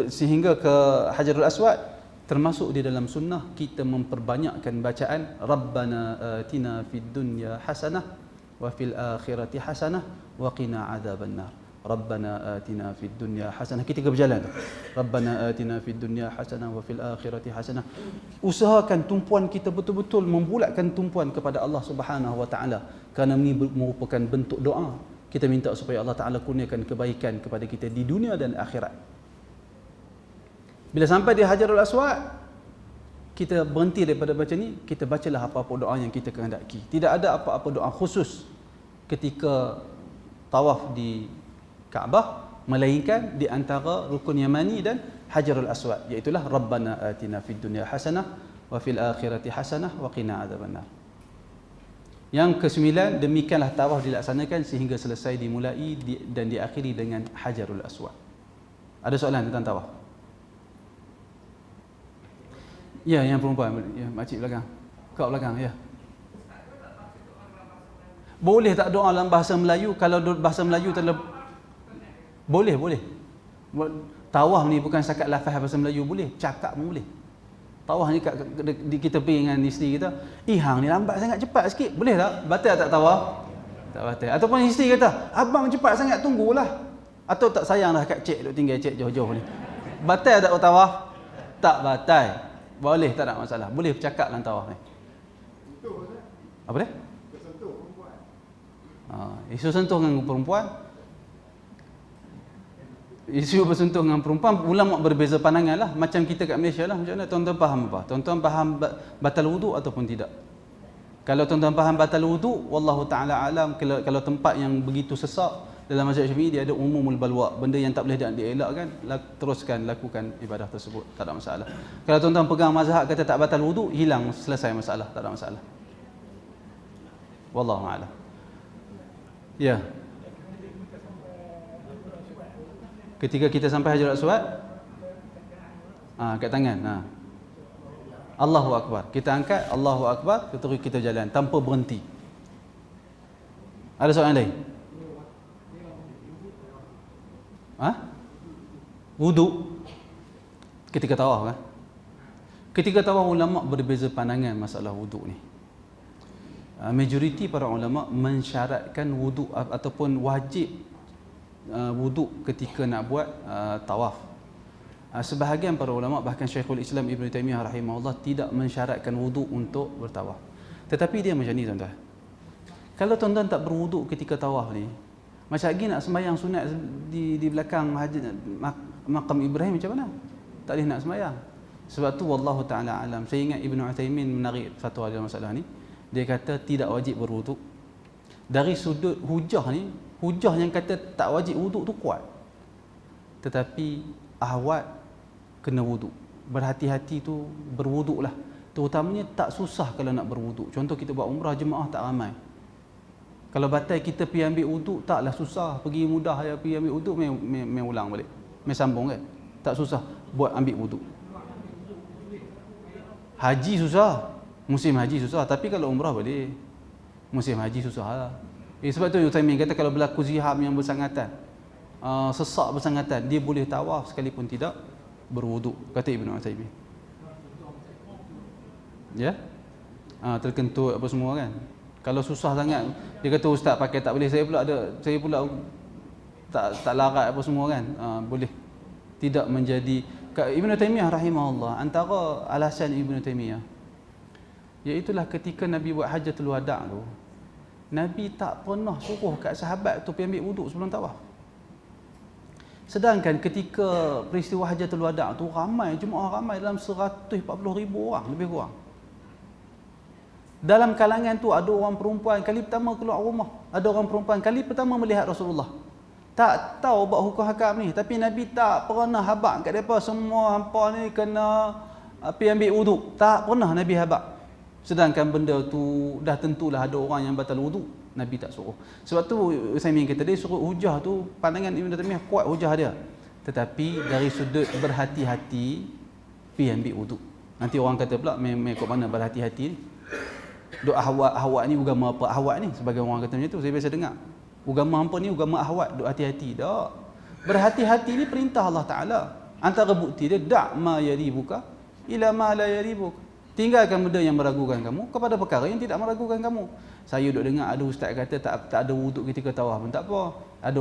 sehingga ke Hajarul Aswad, termasuk di dalam sunnah kita memperbanyakkan bacaan Rabbana atina fid dunya hasanah wa fil akhirati hasanah wa qina adzabannar. Rabbana atina fid dunya hasanah. Kita berjalan tu. Rabbana atina fid dunya hasanah wa fil akhirati hasanah. Usahakan tumpuan kita betul-betul membulatkan tumpuan kepada Allah Subhanahu wa taala, kerana ini merupakan bentuk doa. Kita minta supaya Allah Taala kurniakan kebaikan kepada kita di dunia dan akhirat. Bila sampai di Hajarul Aswad, kita berhenti daripada baca ni, kita bacalah apa-apa doa yang kita kehendaki. Tidak ada apa-apa doa khusus ketika tawaf di Kaabah, melainkan di antara rukun Yamani dan Hajarul Aswad, iaitu Rabbana atina fid dunya hasanah wa fil akhirati hasanah wa qina adzabannar. Yang ke-9, demikianlah tawaf dilaksanakan sehingga selesai dimulai dan diakhiri dengan Hajarul Aswad. Ada soalan tentang tawaf? Ya, yang perempuan. Ya, makcik belakang. Kau belakang, ya. Boleh tak doa dalam bahasa Melayu? Kalau bahasa Melayu boleh. Tawaf ni bukan setakat lafaz bahasa Melayu, boleh. Cakap pun boleh. Tawaf ni kita pergi dengan isteri kita, hang ni lambat sangat, cepat sikit. Boleh tak? Batal tak tawaf? Tak batal. Ataupun isteri kata, abang cepat sangat, tunggulah. Atau tak sayang dah kat cik, duk tinggal cik jauh-jauh ni. Batal tak tawaf? Tak batal. Boleh, tak ada masalah. Boleh bercakap dalam tawaf ni. Apa dia? Isu sentuh dengan perempuan. Isu bersentuh dengan perempuan, ulama berbeza pandangan lah. Macam kita kat Malaysia lah. Macam mana tuan-tuan faham apa? Tuan-tuan faham batal wudu ataupun tidak? Kalau tuan-tuan faham batal wudu, wallahu ta'ala alam, kalau tempat yang begitu sesak, dalam mazhab Syafi'i dia ada umumul balwa, benda yang tak boleh dielakkan, teruskan lakukan ibadah tersebut, tak ada masalah. Kalau tuan-tuan pegang mazhab kata tak batal wudu, hilang, selesai masalah, tak ada masalah. Wallahu a'lam. Ya. Ketika kita sampai Hajarul Aswad, kat tangan, Allahu Akbar. Kita angkat, Allahu Akbar, terus kita jalan tanpa berhenti. Ada soalan lain? Wudu ketika tawaf kan? Ketika tawaf ulama berbeza pandangan masalah wudu ni. Majoriti para ulama mensyaratkan wudu ataupun wajib wudu ketika nak buat tawaf. Sebahagian para ulama, bahkan Syekhul Islam Ibn Taymiyah rahimahullah, tidak mensyaratkan wudu untuk bertawaf. Tetapi dia macam ni tuan-tuan. Kalau tuan-tuan tak berwudu ketika tawaf ni, macam lagi nak sembahyang sunat di belakang makam Ibrahim, macam mana? Tak boleh nak sembahyang. Sebab tu wallahu ta'ala alam, saya ingat Ibn Uthaymin menarik fatwa dalam masalah ni. Dia kata tidak wajib berwudu. Dari sudut hujah ni, hujah yang kata tak wajib wudu tu kuat. Tetapi ahwat kena wudu. Berhati-hati tu berwudu lah. Terutamanya tak susah kalau nak berwudu. Contoh kita buat umrah, jemaah tak ramai. Kalau batal kita pergi ambil wudu, taklah susah. Pergi mudah ya, pergi ambil wudu, main ulang balik. Main sambung kan. Tak susah buat ambil wudu. Haji susah. Musim haji susah. Tapi kalau umrah boleh. Musim haji susah lah. Sebab tu Uthaymin kata kalau berlaku ziham yang bersangatan, sesak bersangatan, dia boleh tawaf sekalipun tidak berwudu, kata Ibn Uthaymin. Ya? Terkentut apa semua kan. Kalau susah sangat, dia kata ustaz pakai tak boleh, saya pula tak larat apa semua kan. Boleh tidak menjadi. Ibn Taymiyah rahimahullah, antara alasan Ibn Taymiyah, iaitulah ketika Nabi buat Hajjatul Wada' tu, Nabi tak pernah suruh kat sahabat tu pergi ambil wuduk sebelum tawaf. Sedangkan ketika peristiwa Hajjatul Wada' tu ramai, jemaah ramai, dalam 140,000 orang lebih kurang. Dalam kalangan tu ada orang perempuan kali pertama keluar rumah, ada orang perempuan kali pertama melihat Rasulullah. Tak tahu buat hukum hakam ni, tapi Nabi tak pernah habaq kat depa semua hampa ni kena pergi ambil wuduk. Tak pernah Nabi habaq. Sedangkan benda tu dah tentulah ada orang yang batal wudu, Nabi tak suruh. Sebab tu Uthaymin kata dia suruh hujah tu, pandangan Ibn Taymiyah kuat hujah dia. Tetapi dari sudut berhati-hati, pergi ambil wudu. Nanti orang kata pula main kat mana berhati-hati ni. Duk ahwat ni agama apa ahwat ni? Sebagai orang kata macam tu, saya biasa dengar. Agama apa ni? Agama ahwat, duk hati-hati. Tak. Berhati-hati ni perintah Allah Ta'ala. Antara bukti dia, da' ma yaribuka ila ma la yaribuka. Tinggalkan benda yang meragukan kamu kepada perkara yang tidak meragukan kamu. Saya duk dengar ada ustaz kata tak ada wuduk ketika tawaf pun tak apa. Ada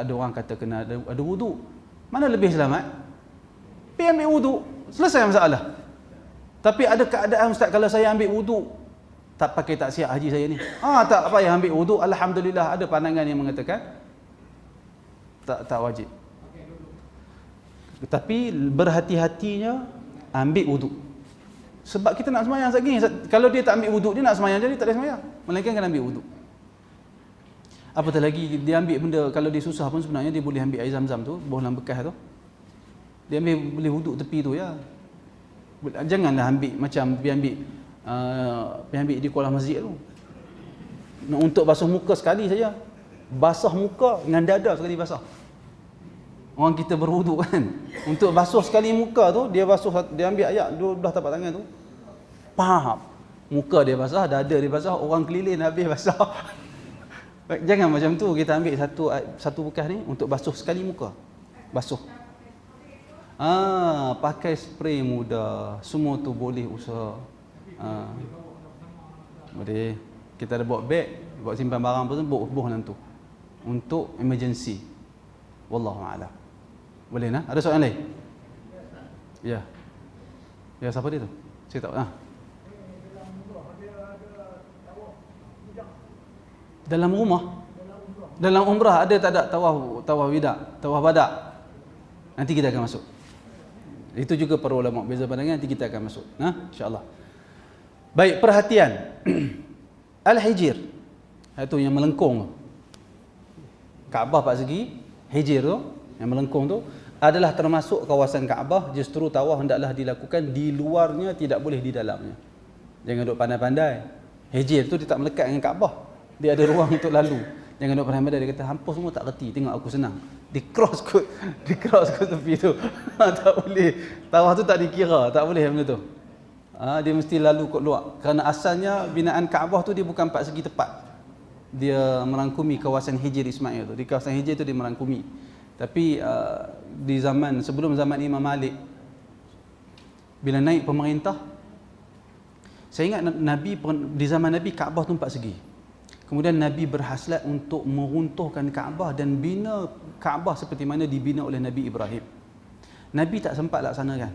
orang kata kena ada wuduk. Mana lebih selamat? Pergi ambil wuduk, selesai masalah. Tapi ada keadaan ustaz kalau saya ambil wuduk tak pakai taksiat haji saya ni. Tak payah ambil wuduk, alhamdulillah. Ada pandangan yang mengatakan tak wajib. Tapi berhati-hatinya ambil wuduk. Sebab kita nak semayang segini. Kalau dia tak ambil wuduk, dia nak semayang jadi tak boleh semayang. Melainkan kena ambil wuduk. Apatah lagi dia ambil benda, kalau dia susah pun sebenarnya dia boleh ambil air zam-zam tu, buah dalam bekas tu. Dia ambil, boleh wuduk tepi tu ya. Janganlah ambil macam pergi ambil di kolam masjid tu. Untuk basuh muka sekali saja. Basah muka dengan dada sekali basah. Orang kita berwuduk kan. Untuk basuh sekali muka tu, dia ambil air dua belah tapak tangan tu. Paham. Muka dia basah, dada dia basah, orang keliling habis basah. Jangan macam tu, kita ambil satu bekas ni untuk basuh sekali muka. Basuh. Pakai spray mudah. Semua tu boleh usaha. Boleh. Kita ada bawa beg, buat simpan barang pun buh dalam tu. Untuk emergency. Wallahu a'lam. Boleh nah? Ada soalan lain? Ya. Ya, siapa dia tu? Saya tahu. Dalam rumah? Dalam umrah ada tak ada tawaf wida, tawaf badak? Nanti kita akan masuk. Itu juga para ulama beza pandangan, nanti kita akan masuk. Insya-Allah. Baik, perhatian. Al-Hijr, itu yang melengkung. Kaabah pak segi, Hijr tu yang melengkung tu adalah termasuk kawasan Kaabah. Justru tawaf hendaklah dilakukan di luarnya, tidak boleh di dalamnya. Jangan duk pandai-pandai. Hijr tu dia tak melekat dengan Kaabah. Dia ada ruang untuk lalu. Jangan duk pandai-pandai, dia kata hampa semua tak reti, tengok aku senang. Di cross kot tepi tu. Tak boleh. Tawaf tu tak dikira, tak boleh benda tu. Dia mesti lalu kot luar. Kerana asalnya binaan Kaabah tu dia bukan empat segi tepat. Dia merangkumi kawasan Hijr Ismail tu. Di kawasan Hijr tu dia merangkumi. Tapi di sebelum zaman Imam Malik, bila naik pemerintah, saya ingat di zaman Nabi Kaabah tu empat segi. Kemudian Nabi berhasrat untuk meruntuhkan Kaabah dan bina Kaabah seperti mana dibina oleh Nabi Ibrahim. Nabi tak sempat laksanakan.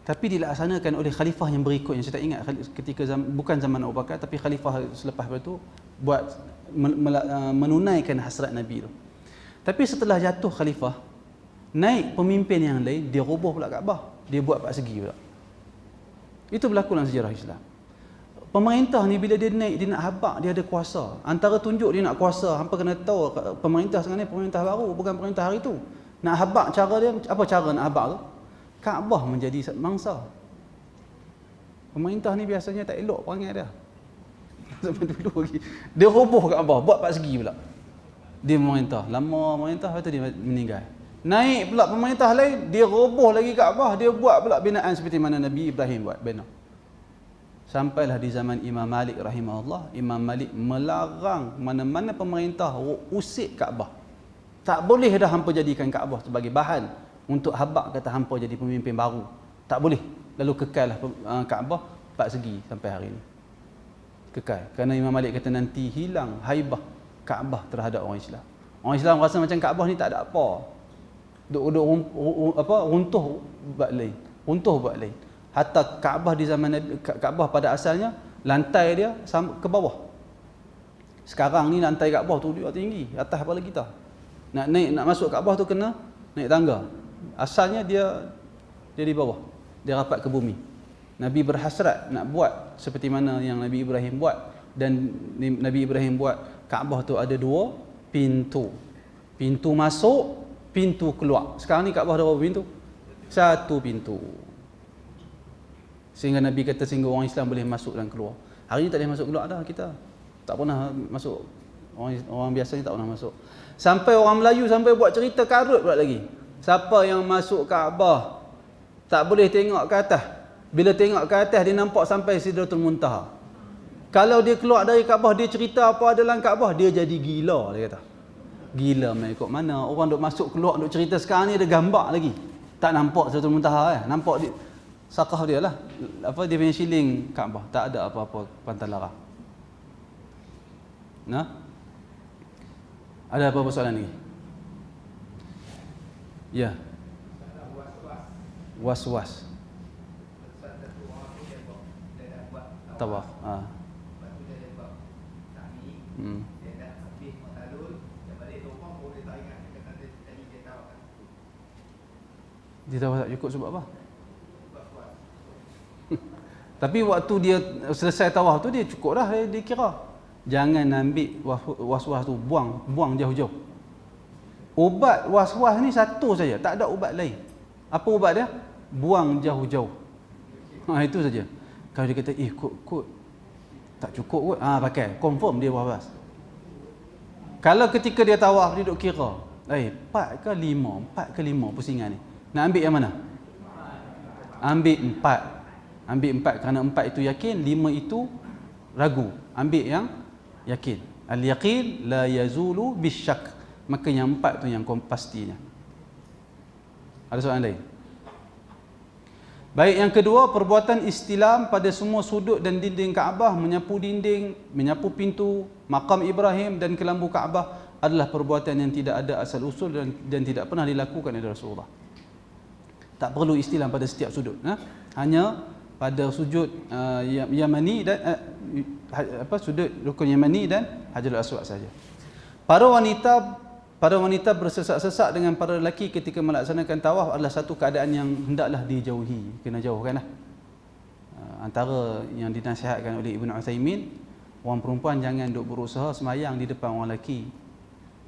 Tapi dilaksanakan oleh khalifah yang berikutnya. Saya tak ingat ketika bukan zaman Abu Bakar, tapi khalifah selepas itu buat menunaikan hasrat Nabi itu. Tapi setelah jatuh khalifah, naik pemimpin yang lain, dia roboh pula Kaabah. Dia buat empat segi pula. Itu berlaku dalam sejarah Islam. Pemerintah ni bila dia naik, dia nak habaq, dia ada kuasa. Antara tunjuk dia nak kuasa, hampa kena tahu pemerintah sekarang ni pemerintah baru, bukan pemerintah hari tu. Nak habaq cara dia, apa cara nak habaq tu? Kaabah menjadi mangsa. Pemerintah ni biasanya tak elok perangai dia. Zaman dulu lagi. Dia roboh Kaabah, buat empat segi pula. Dia memerintah, lama memerintah, lepas tu dia meninggal. Naik pula pemerintah lain, dia roboh lagi Kaabah, dia buat pula binaan seperti mana Nabi Ibrahim buat bina. Sampailah di zaman Imam Malik rahimahullah, Imam Malik melarang mana-mana pemerintah usik Kaabah. Tak boleh dah hampa jadikan Kaabah sebagai bahan untuk habaq kata hampa jadi pemimpin baru. Tak boleh. Lalu kekallah Kaabah empat segi sampai hari ini. Kekal. Kerana Imam Malik kata nanti hilang haibah Kaabah terhadap orang Islam. Orang Islam rasa macam Kaabah ni tak ada apa. Runtuh buat lain. Runtuh buat lain. Hatta Kaabah di zaman Nabi, Kaabah pada asalnya lantai dia ke bawah. Sekarang ni lantai Kaabah tu dia tinggi, atas kepala kita. Nak masuk Kaabah tu kena naik tangga. Asalnya dia di bawah. Dia rapat ke bumi. Nabi berhasrat nak buat seperti mana yang Nabi Ibrahim buat, dan Nabi Ibrahim buat Kaabah tu ada dua pintu. Pintu masuk, pintu keluar. Sekarang ni Kaabah ada berapa pintu? Satu pintu. Sehingga Nabi kata sehingga orang Islam boleh masuk dan keluar. Hari ni tak boleh masuk keluar dah kita. Tak pernah masuk. Orang biasanya tak pernah masuk. Sampai orang Melayu sampai buat cerita karut pula lagi. Siapa yang masuk Kaabah tak boleh tengok ke atas. Bila tengok ke atas dia nampak sampai Sidratul Muntaha. Kalau dia keluar dari Kaabah, dia cerita apa ada dalam Kaabah, dia jadi gila, dia kata. Gila mengikut mana? Orang duk masuk keluar duk cerita sekarang ni ada gambar lagi. Tak nampak Sidratul Muntaha nampak dia sakah dia lah. Apa dia punya shilling Kaabah, tak ada apa-apa pantai lara. Ada apa-apa soalan lagi? Ya. Was-was. Tawaf. Dia tawaf tak cukup sebab apa? Tapi waktu dia selesai tawaf tu dia cukup dah dia kira. jangan ambil was-was tu, buang jauh-jauh. Ubat was-was ni satu saja, tak ada ubat lain. Apa ubat dia? Buang jauh-jauh. Itu saja. Kalau dia kata, kot tak cukup kot, pakai, confirm dia was-was. Kalau ketika dia tawaf, dia duk kira, 4 ke 5 pusingan ni, nak ambil yang mana? Ambil 4 kerana 4 itu yakin, 5 itu ragu. Ambil yang yakin. Al-yaqin la yazulu bisyak. Maka yang 4 tu yang pastinya. Ada soalan lain? Baik, yang kedua, perbuatan istilam pada semua sudut dan dinding Kaabah, menyapu dinding, menyapu pintu makam Ibrahim dan kelambu Kaabah adalah perbuatan yang tidak ada asal usul dan tidak pernah dilakukan oleh Rasulullah. Tak perlu istilam pada setiap sudut, hanya pada sujud Yamani dan sudut rukun Yamani dan Hajarul Aswad saja. Para wanita bersesak-sesak dengan para lelaki ketika melaksanakan tawaf adalah satu keadaan yang hendaklah dijauhi, kena jauhkanlah. Antara yang dinasihatkan oleh Ibn Uthaymin, orang perempuan jangan duk berusaha semayang di depan orang lelaki.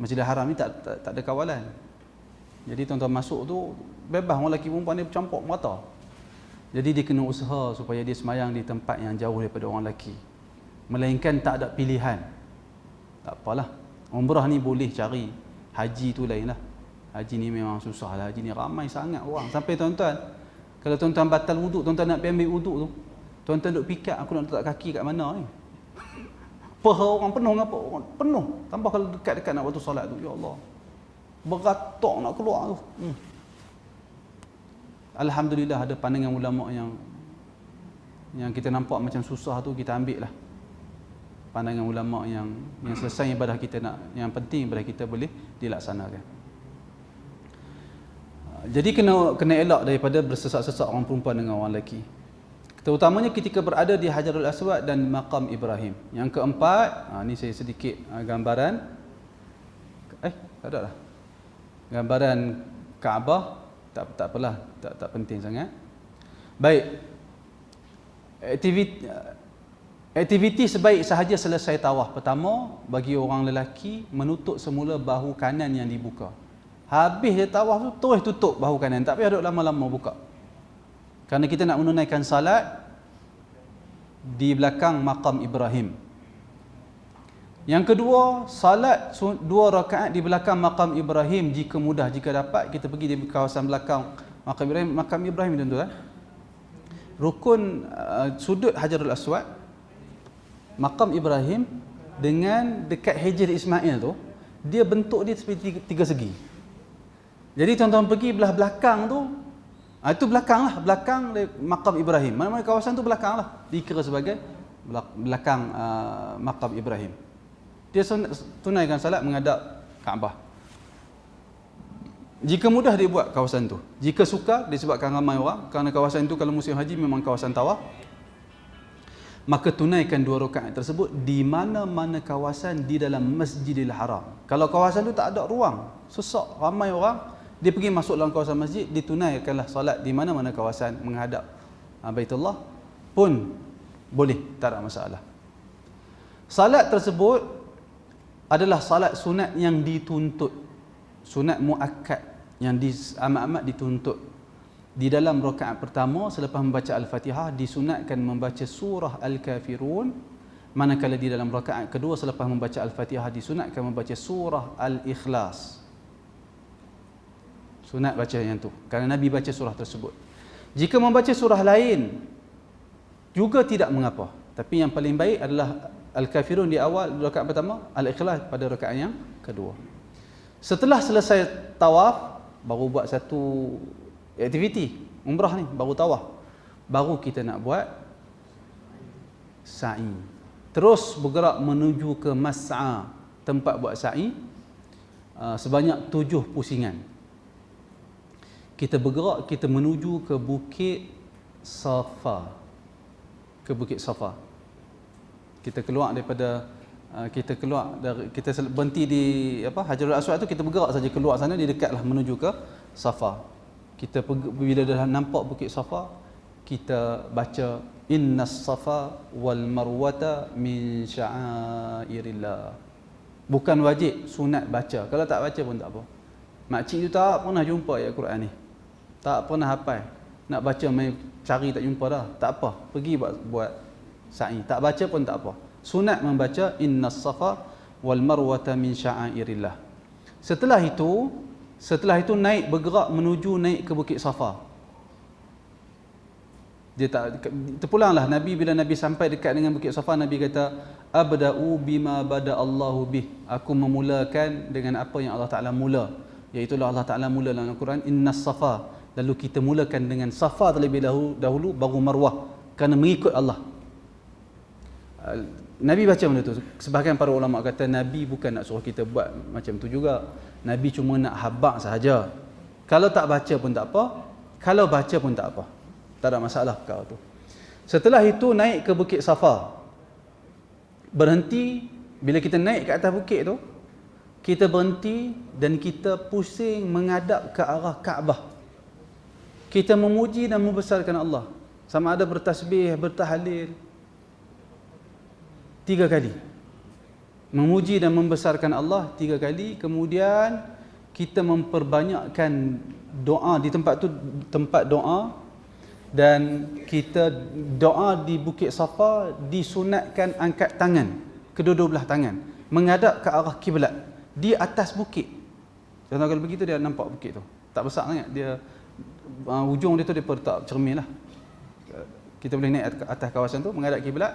Masjidil Haram ni tak ada kawalan. Jadi tuan-tuan masuk tu bebas, orang lelaki perempuan dia bercampur mata. Jadi dia kena usaha supaya dia semayang di tempat yang jauh daripada orang lelaki. Melainkan tak ada pilihan. Tak apalah. Umrah ni boleh cari. Haji tu lain lah. Haji ni memang susah lah. Haji ni ramai sangat orang. Sampai tuan-tuan, kalau tuan-tuan batal wuduk, tuan-tuan nak pergi ambil wuduk tu, tuan-tuan duk fikir, aku nak letak kaki kat mana ni? Paha orang penuh ngapa? Orang penuh. Tambah kalau dekat-dekat nak waktu solat tu. Ya Allah. Beratok nak keluar tu. Alhamdulillah ada pandangan ulama yang kita nampak macam susah tu, kita ambil lah. Pandangan ulama yang selesai ibadah kita yang penting ibadah kita boleh dilaksanakan. Jadi kena elak daripada bersesak-sesak orang perempuan dengan orang lelaki. Terutamanya ketika berada di Hajarul Aswad dan Maqam Ibrahim. Yang keempat, ni saya sedikit gambaran. Tak ada lah. Gambaran Kaabah, tak apalah, tak penting sangat. Baik. Aktiviti sebaik sahaja selesai tawaf. Pertama, bagi orang lelaki, menutup semula bahu kanan yang dibuka. Habis dia tawaf tu, terus tutup bahu kanan. Tak payah duduk lama-lama buka. Kerana kita nak menunaikan salat di belakang makam Ibrahim. Yang kedua, salat 2 rakaat di belakang makam Ibrahim jika mudah, jika dapat, kita pergi di kawasan belakang makam Ibrahim tuan-tuan. Rukun sudut Hajarul Aswad, makam Ibrahim dengan dekat Hijr Ismail tu, dia bentuk dia seperti 3 segi. Jadi tuan-tuan pergi belah belakang tu, itu belakang lah, belakang makam Ibrahim. Mana-mana kawasan tu belakang lah, dikira sebagai belakang makam Ibrahim. Dia tunaikan salat menghadap Kaabah. Jika mudah dia buat kawasan tu. Jika sukar, disebabkan ramai orang, kerana kawasan tu kalau musim haji memang kawasan tawaf, maka tunaikan 2 rakaat tersebut di mana-mana kawasan di dalam Masjidil Haram. Kalau kawasan tu tak ada ruang, sesak, ramai orang, dia pergi masuk dalam kawasan masjid, ditunaikanlah solat di mana-mana kawasan menghadap Baitullah pun boleh, tak ada masalah. Salat tersebut adalah salat sunat yang dituntut, sunat muakkad yang amat-amat dituntut. Di dalam rakaat pertama selepas membaca Al-Fatihah disunatkan membaca surah Al-Kafirun, manakala di dalam rakaat kedua selepas membaca Al-Fatihah disunatkan membaca surah Al-Ikhlas. Sunat baca yang tu kerana Nabi baca surah tersebut. Jika membaca surah lain juga tidak mengapa, tapi yang paling baik adalah Al-Kafirun di awal rakaat pertama, Al-Ikhlas pada rakaat yang kedua. Setelah selesai tawaf, baru buat satu aktiviti umrah ni, baru tawaf, baru kita nak buat sa'i, terus bergerak menuju ke mas'a, tempat buat sa'i, sebanyak 7 pusingan. Kita bergerak, kita menuju ke Bukit Safa, kita keluar daripada kita berhenti di Hajarul Aswad tu, kita bergerak saja keluar sana, dia dekatlah menuju ke Safa. Kita bila dah nampak Bukit Safa, kita baca Innas safa wal marwata min sya'airillah. Bukan wajib, sunat baca. Kalau tak baca pun tak apa. Makcik tu tak pernah jumpa ayat Quran ni. Tak pernah hafal. Nak baca main cari tak jumpa dah. Tak apa. Pergi buat sa'i. Tak baca pun tak apa. Sunat membaca innas safa wal marwata min sya'airillah. Setelah itu naik bergerak menuju naik ke Bukit Safa. Dia tak terpulanglah Nabi, bila Nabi sampai dekat dengan Bukit Safa, Nabi kata abda'u bima bada Allahu bih. Aku memulakan dengan apa yang Allah Taala mula, iaitu Allah Taala mula dalam Al-Quran innas safa. Lalu kita mulakan dengan Safa terlebih dahulu baru Marwah, kerana mengikut Allah. Nabi baca benda tu. Sebahagian para ulama kata Nabi bukan nak suruh kita buat macam tu juga. Nabi cuma nak habaq sahaja. Kalau tak baca pun tak apa, kalau baca pun tak apa. Tak ada masalah perkara tu. Setelah itu naik ke Bukit Safa. Berhenti, bila kita naik ke atas bukit tu, kita berhenti dan kita pusing menghadap ke arah Kaabah. Kita memuji dan membesarkan Allah. Sama ada bertasbih, bertahlil 3 kali. Memuji dan membesarkan Allah 3 kali. Kemudian kita memperbanyakkan doa di tempat tu, tempat doa. Dan kita doa di Bukit Safa disunatkan angkat tangan, kedua-dua belah tangan, menghadap ke arah kiblat di atas bukit. Contoh kalau begitu dia nampak bukit tu. Tak besar sangat, dia ujung dia tu dia letak cermin lah. Kita boleh naik ke atas kawasan tu, menghadap kiblat.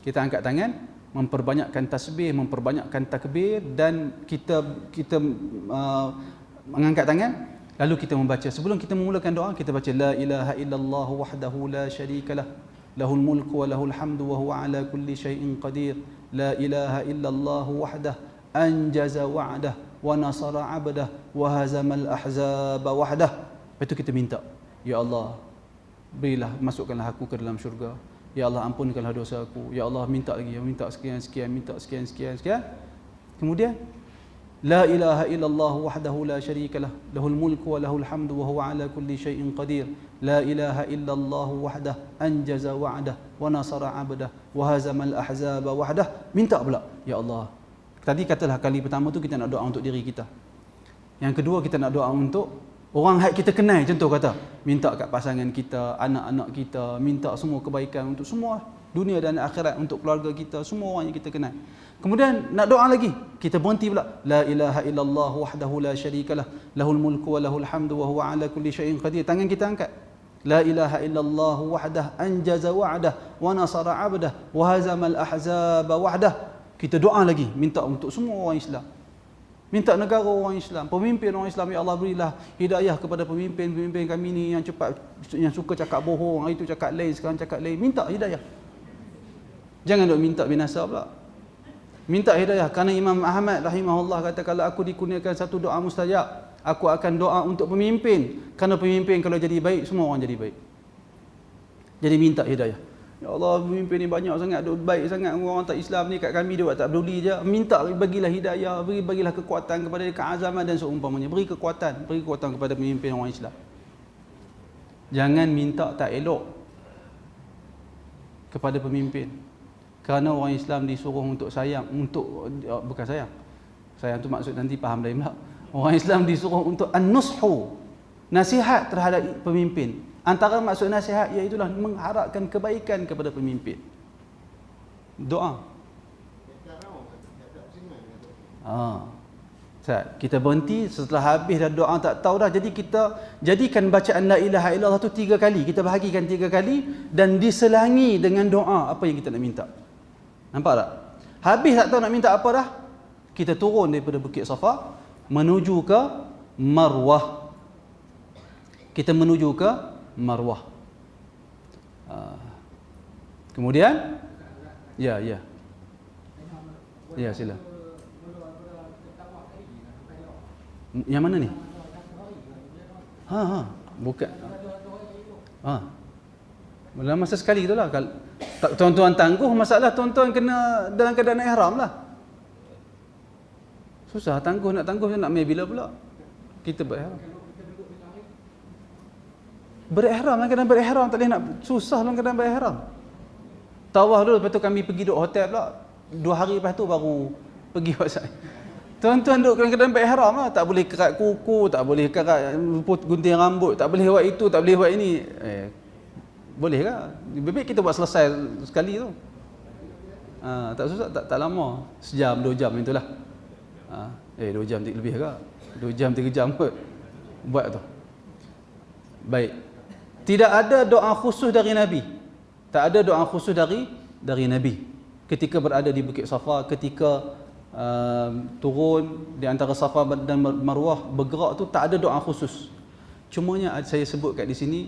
Kita angkat tangan, memperbanyakkan tasbih, memperbanyakkan takbir, dan kita mengangkat tangan. Lalu kita membaca, sebelum kita memulakan doa, kita baca la ilaha illallah wahdahu la syarikalah lahul mulku wa lahul hamdu wa huwa ala kulli syai'in qadir. La ilaha illallah wahdah anjaza wa'dah wa nasara 'abdah wa hazamal ahzaba wahdah. Lepas tu kita minta, ya Allah, berilah, masukkanlah aku ke dalam syurga. Ya Allah, ampunkanlah dosa aku. Ya Allah, minta lagi, minta sekian, minta sekian. Kemudian la ilaha illallah wahdahu la syarikalah lahul mulku wa lahul hamdu wa huwa ala kulli syai'in qadir. La ilaha illallah wahdah anjaza wa'dah wa nasara 'abdah wa hazamal ahzaba wahdah. Minta pula, ya Allah. Tadi katalah kali pertama tu kita nak doa untuk diri kita. Yang kedua kita nak doa untuk orang yang kita kenal, contoh kata minta kat pasangan kita, anak-anak kita, minta semua kebaikan untuk semua dunia dan akhirat, untuk keluarga kita, semua orang yang kita kenal. Kemudian nak doa lagi, kita berhenti pula. La ilaha illallah wahdahu la syarikalah lahul mulku wa lahul hamdu wa huwa ala kulli syai'in qadir. Tangan kita angkat. La ilaha illallah wahdah anjaza wa'dah wa nasara 'abdah wa hazamal ahzaba wahdah. Kita doa lagi, minta untuk semua orang Islam. Minta negara orang Islam, pemimpin orang Islam, ya Allah berilah hidayah kepada pemimpin kami ni yang cepat, yang suka cakap bohong, hari tu cakap lain, sekarang cakap lain. Minta hidayah. Jangan duk minta binasa pula. Minta hidayah, kerana Imam Ahmad rahimahullah kata kalau aku dikurniakan satu doa mustajab, aku akan doa untuk pemimpin, kerana pemimpin kalau jadi baik, semua orang jadi baik. Jadi minta hidayah. Ya Allah, pemimpin ni banyak sangat, duk baik sangat, orang tak Islam ni kat kami dia buat tak peduli je. Minta bagilah hidayah, bagilah kekuatan kepada dia, keazaman dan seumpamanya. Beri kekuatan kepada pemimpin orang Islam. Jangan minta tak elok kepada pemimpin. Kerana orang Islam disuruh untuk sayang, bukan sayang tu maksud nanti faham lain pula. Orang Islam disuruh untuk an-nushu, nasihat terhadap pemimpin. Antara maksud nasihat iaitu mengharapkan kebaikan kepada pemimpin. Doa. Kita berhenti setelah habis dah doa tak tahu dah, jadi kita jadikan bacaan la ilaha illallah tu 3 kali. Kita bahagikan 3 kali dan diselangi dengan doa apa yang kita nak minta. Nampak tak? Habis tak tahu nak minta apa dah, kita turun daripada Bukit Safa menuju ke Marwah. Kita menuju ke Marwah. Kemudian ya sila. Yang mana ni? Bukan. Dalam masa sekali itulah. Tuan-tuan tangguh, masalah tuan-tuan kena dalam keadaan ihram lah. Susah nak tangguh nak main bila pula? Kita berihram. Berihram dalam keadaan berihram, tak boleh nak susah dalam keadaan berihram. Tawaf dulu, lepas tu kami pergi duduk hotel pula. 2 hari lepas tu baru pergi buat sa'i. Tuan-tuan duduk dalam keadaan berihram lah. Tak boleh kerat kuku, tak boleh kerat gunting rambut, tak boleh buat itu, tak boleh buat ini. Boleh ke? Lebih baik kita buat selesai sekali tu. Tak susah, tak lama. Sejam, 2 jam itulah. 2 jam lebih ke? 2 jam, 3 jam kot buat tu. Baik. Tidak ada doa khusus dari Nabi. Tak ada doa khusus dari Nabi. Ketika berada di Bukit Safa, ketika turun di antara Safa dan Marwah, bergerak tu tak ada doa khusus. Cumanya saya sebut kat di sini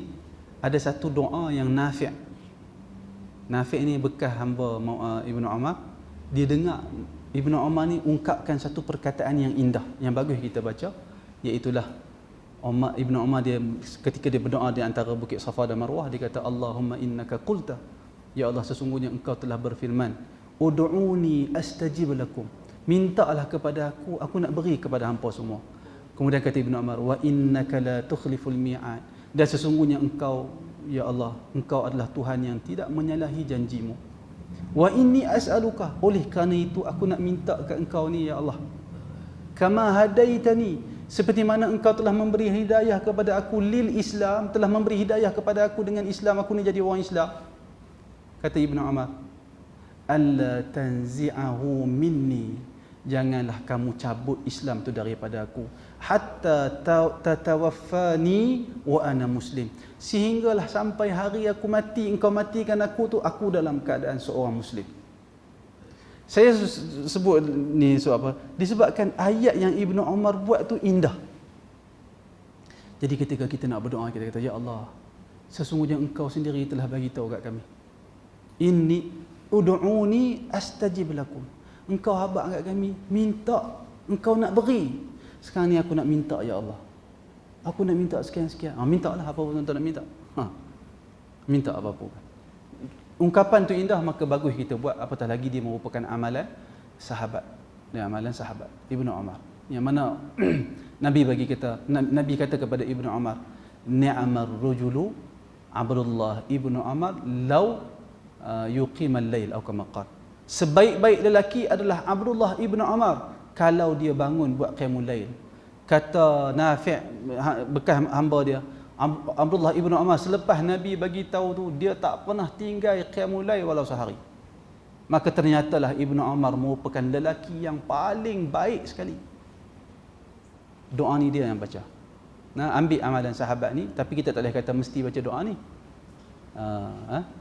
ada satu doa yang Nafi'. Nafi' ni bekas hamba Ibnu Umar. Dia dengar Ibnu Umar ni ungkapkan satu perkataan yang indah, yang bagus kita baca, iaitulah Ibnu Umar dia ketika dia berdoa di antara Bukit Safa dan Marwah, dia kata Allahumma innaka qulta, ya Allah sesungguhnya engkau telah berfirman, ud'uni astajib lakum, mintalah kepada aku nak beri kepada hangpa semua. Kemudian kata Ibnu Umar, wa innaka la tukhliful mi'ad, dan sesungguhnya engkau ya Allah, engkau adalah Tuhan yang tidak menyalahi janjimu. Wa inni as'aluka, oleh kerana itu aku nak minta ke engkau ni ya Allah, kama hadaitani, seperti mana engkau telah memberi hidayah kepada aku lil Islam, telah memberi hidayah kepada aku dengan Islam, aku ni jadi orang Islam. Kata Ibnu Umar, alla tanzi'ahu minni, janganlah kamu cabut Islam tu daripada aku, hatta tatawaffani wa ana muslim, sehinggalah sampai hari aku mati, engkau matikan aku tu, aku dalam keadaan seorang muslim. Saya sebut ni sebab apa? Disebabkan ayat yang Ibnu Umar buat tu indah. Jadi ketika kita nak berdoa, kita kata, ya Allah, sesungguhnya engkau sendiri telah bagi tahu kat kami, inni ud'uni astajib lakum, engkau habaq kat kami, minta, engkau nak beri. Sekarang ni aku nak minta ya Allah, aku nak minta sekian-sekian. Mintalah apa pun tuan nak minta. Minta apa-apa. Ungkapan tu indah, maka bagus kita buat, apatah lagi dia merupakan amalan sahabat. Dia amalan sahabat Ibnu Umar. Yang mana Nabi kata kepada Ibnu Umar, ni'amar rajulu Abdullah Ibnu Umar law yuqimal lail atau kama qala. Sebaik-baik lelaki adalah Abdullah Ibnu Umar kalau dia bangun buat qiyamul lail. Kata Nafi', bekas hamba dia, Abdullah Ibnu Umar, selepas Nabi bagi tahu tu, dia tak pernah tinggal qiyamul lail walau sehari. Maka ternyatalah Ibnu Umar merupakan lelaki yang paling baik sekali. Doa ni dia yang baca. Ambil amalan sahabat ni, tapi kita tak boleh kata mesti baca doa ni.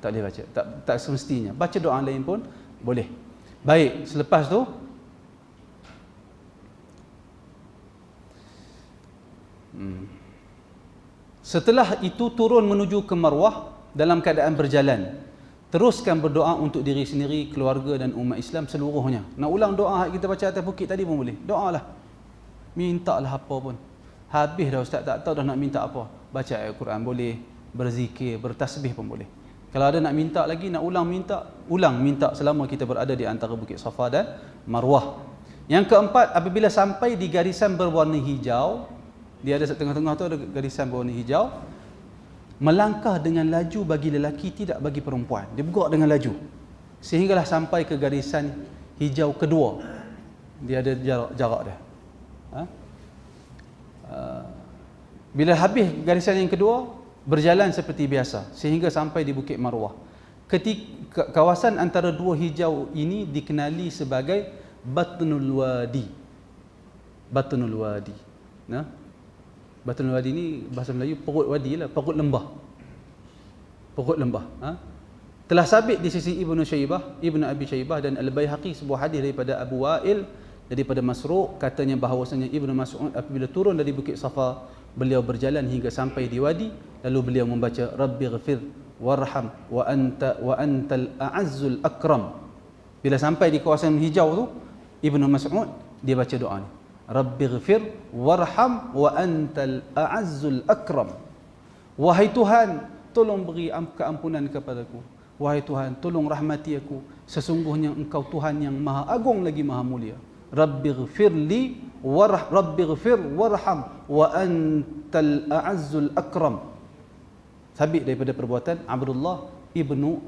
Tak boleh baca, tak semestinya. Baca doa lain pun boleh. Baik, selepas tu setelah itu turun menuju ke Marwah dalam keadaan berjalan. Teruskan berdoa untuk diri sendiri, keluarga dan umat Islam seluruhnya. Nak ulang doa kita baca atas bukit tadi pun boleh. Doalah. Mintalah apa pun. Habis dah ustaz, tak tahu dah nak minta apa. Baca ayat Quran boleh, berzikir, bertasbih pun boleh. Kalau ada nak minta lagi, nak ulang minta selama kita berada di antara Bukit Safa dan Marwah. Yang keempat, apabila sampai di garisan berwarna hijau, dia ada tengah-tengah tu ada garisan berwarna hijau, melangkah dengan laju bagi lelaki, tidak bagi perempuan. Dia bergerak dengan laju sehinggalah sampai ke garisan hijau kedua. Dia ada jarak dia. Bila habis garisan yang kedua, berjalan seperti biasa sehingga sampai di Bukit Marwah. Ketika kawasan antara dua hijau ini dikenali sebagai Batnul Wadi. Batnul Wadi. Batnul Wadi ni bahasa Melayu perut wadi lah, perut lembah. Perut lembah. Telah sabit di sisi Ibnu Abi Syaibah dan Al-Baihaqi sebuah hadis daripada Abu Wa'il daripada Masruq, katanya bahawasanya Ibnu Mas'ud apabila turun dari Bukit Safa, beliau berjalan hingga sampai di wadi, lalu beliau membaca Rabbighfir warham wa antal a'azzul akram. Bila sampai di kawasan hijau tu, Ibnu Mas'ud dia baca doa ni, Rabbighfir warham wa antal a'azzul akram. Wahai Tuhan, tolong beri keampunan kepadaku. Wahai Tuhan, tolong rahmati aku. Sesungguhnya Engkau Tuhan yang maha agung lagi maha mulia. Rabbighfir warham wa antal a'azzul akram. sabit daripada perbuatan Abdullah ibnu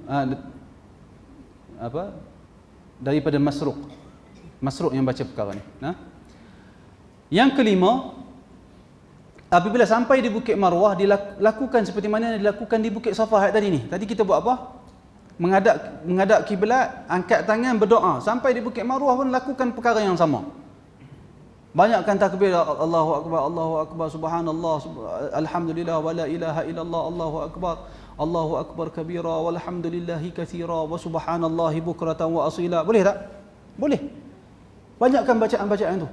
daripada Masruq yang baca perkara ni. Yang kelima, apabila sampai di Bukit Marwah, dilakukan seperti mana yang dilakukan di Bukit Safa tadi ni. Tadi kita buat apa? Menghadap kiblat, angkat tangan, berdoa. Sampai di Bukit Marwah pun lakukan perkara yang sama. Banyakkan takbir, Allahu Akbar, subhanallah, alhamdulillah, wa la ilaha illallah, Allahu Akbar kabira, walhamdulillahi katsira, wa subhanallahi bukratan wa asila. Boleh tak? Boleh. Banyakkan bacaan-bacaan tu.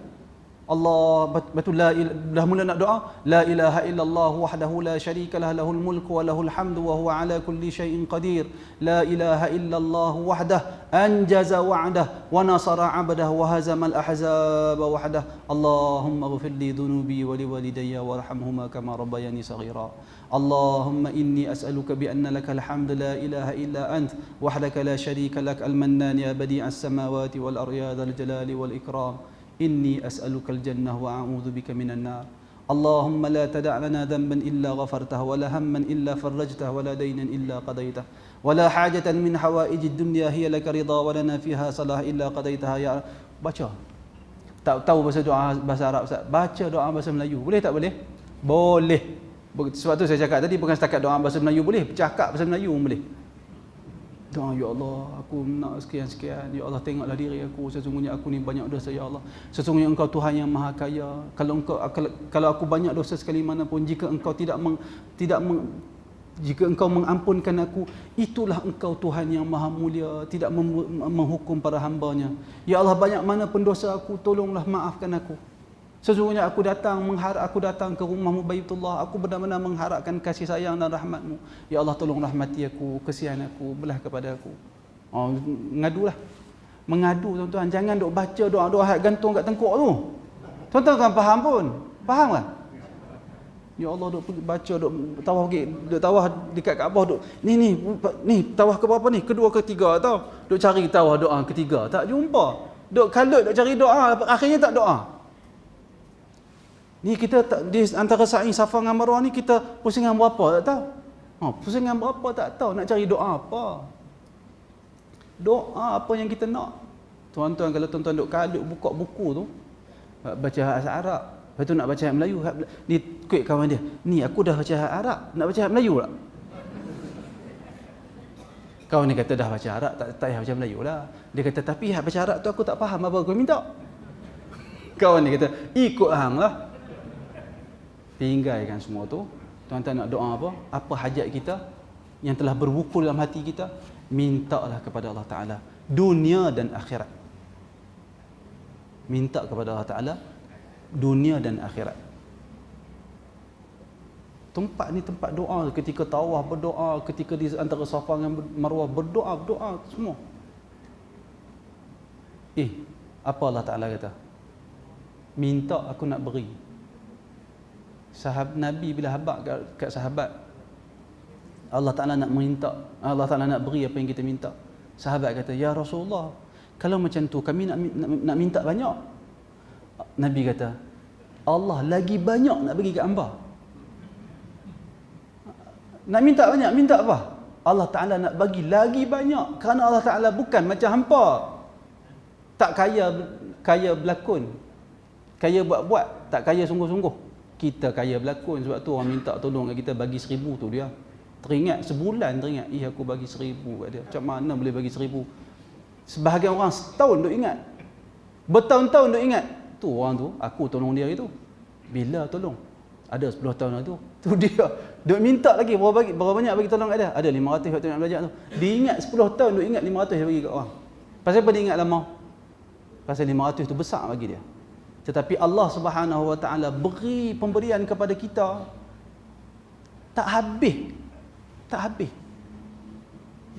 Allah, betul dah mula nak doa, la ilaha illallah wahdahu la syarika lah, lahul mulku wa lahul hamdu wa huwa ala kulli syai'in qadir, la ilaha illallah wahdah anjaza wa'dah wa nasara 'abdah wa hazamal ahzaba wahdah, Allahumma ighfir li dhunubi wa li walidayya warhamhuma kama rabbayani saghira, Allahumma inni as'aluka bi anna lakal hamdu la ilaha illa ant wahdaka la syarika lak al-mannan ya badi'as samawati wal ardi ya dzal jalali wal ikram, إني أسألك الجنة وأعوذ بك من النار اللهم لا تدع لنا ذنبا إلا غفرته ولا هما إلا فرجته ولا دينا إلا قضيته ولا حاجة من حوائج الدنيا هي لك رضا ولنا فيها صلاح إلا قضيتها يا رب. Baca. Tak tahu bahasa Arab Ustaz, baca doa bahasa Melayu. Boleh tak boleh? Boleh. Sebab tu saya cakap tadi, bukan setakat doa bahasa Melayu boleh, bercakap bahasa Melayu pun boleh. Doa, ya Allah, aku nak sekian-sekian. Ya Allah, tengoklah diri aku, sesungguhnya aku ni banyak dosa, ya Allah. Sesungguhnya Engkau Tuhan yang Maha Kaya. Kalau aku banyak dosa sekali mana pun, jika Engkau jika Engkau mengampunkan aku, itulah Engkau Tuhan yang Maha Mulia, tidak menghukum para hamba-Nya. Ya Allah, banyak mana pun dosa aku, tolonglah maafkan aku. Sesungguhnya aku datang ke rumahmu Baitullah, aku benar-benar mengharapkan kasih sayang dan rahmatmu. Ya Allah, tolong rahmati aku, kesian aku, belah kepada aku. Mengadu tuan-tuan, jangan duk baca doa-doa gantung kat tengkuk tu. Tuan-tuan kan faham pun? Faham lah? Ya Allah, duk baca, duk tawaf dekat Kaabah, duk ni tawaf ke berapa ni? Kedua, ketiga tau. Duk cari tawaf doa ketiga, tak jumpa. Duk kalut, duk cari doa, akhirnya tak doa. Ni kita di antara sa'i Safa dengan Marwah ni kita pusingan berapa tak tahu. Pusingan berapa tak tahu, nak cari doa apa. Doa apa yang kita nak. Tuan-tuan, kalau tuan-tuan duk kalut buka buku tu, baca bahasa Arab, lepas tu nak baca Melayu, ni ikut kawan dia, ni aku dah baca Arab, nak baca Melayu tak? Kawan dia kata dah baca Arab, tak payah baca Melayu lah. Dia kata, tapi baca Arab tu aku tak faham apa kau minta. Kawan dia kata, ikut hang lah. Tinggalkan semua tu. Tuan-tuan nak doa apa? Apa hajat kita yang telah berwukul dalam hati kita, mintalah kepada Allah Ta'ala dunia dan akhirat. Minta kepada Allah Ta'ala dunia dan akhirat. Tempat ni tempat doa. Ketika tawaf berdoa, ketika di antara Safa dengan Marwah berdoa semua. Apa Allah Ta'ala kata? Minta aku nak beri. Nabi bila habaq kat sahabat, Allah Ta'ala nak minta, Allah Ta'ala nak beri apa yang kita minta. Sahabat kata, ya Rasulullah, kalau macam tu kami nak minta banyak. Nabi kata, Allah lagi banyak nak bagi kat hamba. Nak minta banyak, minta apa? Allah Ta'ala nak bagi lagi banyak. Kerana Allah Ta'ala bukan macam hampa, tak kaya berlakon, kaya buat-buat, tak kaya sungguh-sungguh. Kita kaya berlakon, sebab tu orang minta tolong kat kita bagi 1,000 tu dia. Teringat sebulan, teringat, aku bagi 1,000 kat dia. Macam mana boleh bagi 1,000? Sebahagian orang setahun duk ingat. Bertahun-tahun duk ingat. Tu orang tu, aku tolong dia itu. Bila tolong? Ada 10 tahun dah tu. Tu dia duk minta lagi berapa banyak bagi tolong kat dia? Ada 500 waktu nak belajar tu. Dia ingat 10 tahun duk ingat 500 dia bagi kat orang. Pasal apa dia ingat lama? Pasal 500 tu besar bagi dia. Tetapi Allah Subhanahu Wa Ta'ala beri pemberian kepada kita tak habis.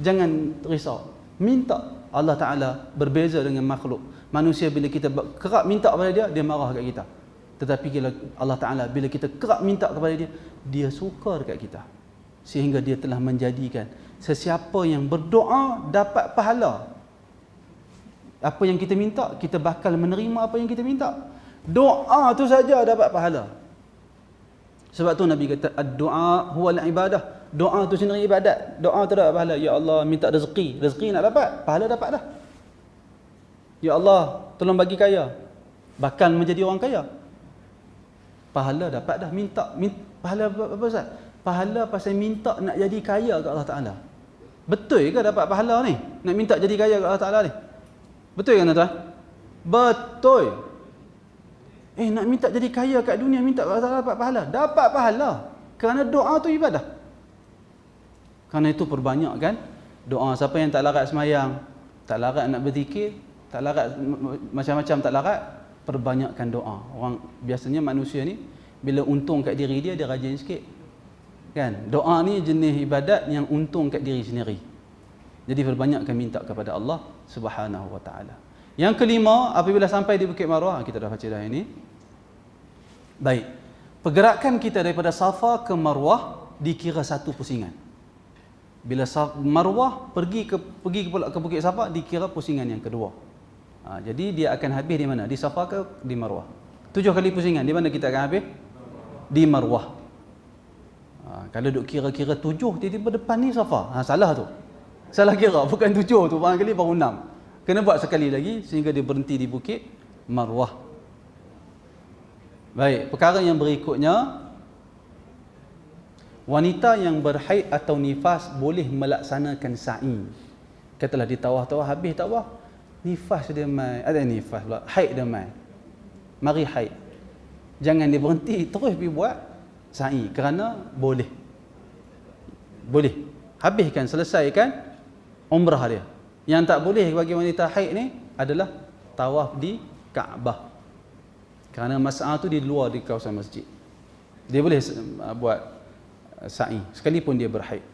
Jangan risau. Minta. Allah Ta'ala berbeza dengan makhluk. Manusia bila kita kerap minta kepada dia, dia marah kat kita. Tetapi Allah Ta'ala bila kita kerap minta kepada dia, dia suka dekat kita. Sehingga dia telah menjadikan sesiapa yang berdoa dapat pahala. Apa yang kita minta, kita bakal menerima apa yang kita minta. Doa tu saja dapat pahala. Sebab tu Nabi kata, ad-du'a huwal ibadah. doa tu sendiri ibadat. Doa tu dapat pahala. Ya Allah, minta rezeki. Rezeki nak dapat, pahala dapat dah. Ya Allah, tolong bagi kaya. Bahkan menjadi orang kaya. Pahala dapat dah. Pahala apa Ustaz? Pahala pasal minta nak jadi kaya ke Allah Ta'ala. Betul ke dapat pahala ni? Nak minta jadi kaya ke Allah Ta'ala ni? Betul kan tuan? Betul. Nak minta jadi kaya kat dunia, minta ke Allah Ta'ala dapat pahala. Dapat pahala. Kerana doa tu ibadah. Kerana itu perbanyakkan doa. Siapa yang tak larat semayang, tak larat nak berzikir, tak larat macam-macam tak larat, perbanyakkan doa. Orang biasanya manusia ni bila untung kat diri dia, dia rajin sikit. Kan? Doa ni jenis ibadat yang untung kat diri sendiri. Jadi perbanyakkan minta kepada Allah Subhanahu wa taala. Yang kelima, apabila sampai di Bukit Marwah, kita dah baca dah ini. Baik. Pergerakan kita daripada Safa ke Marwah dikira satu pusingan. Bila Marwah pergi ke Bukit Safa dikira pusingan yang kedua. Jadi dia akan habis di mana? Di Safa ke di Marwah? 7 kali pusingan. Di mana kita akan habis? Di Marwah. Kalau duk kira-kira 7, tiba-tiba depan ni Safa. Salah tu. Salah kira, bukan 7 tu, barangkali baru 6. Kena buat sekali lagi sehingga dia berhenti di Bukit Marwah. Baik, perkara yang berikutnya, wanita yang berhaid atau nifas boleh melaksanakan sa'i. Katalah di tawaf-tawaf habis tawaf, nifas dia mai, ada nifas pula, haid dia mai. Mari haid. Jangan dia berhenti, terus pergi buat sa'i, kerana boleh. Boleh. Habiskan, selesaikan umrah dia. Yang tak boleh bagi wanita haid ni adalah tawaf di Kaabah. Kerana mas'ah tu di luar di kawasan masjid. Dia boleh buat sa'i sekalipun dia berhaid.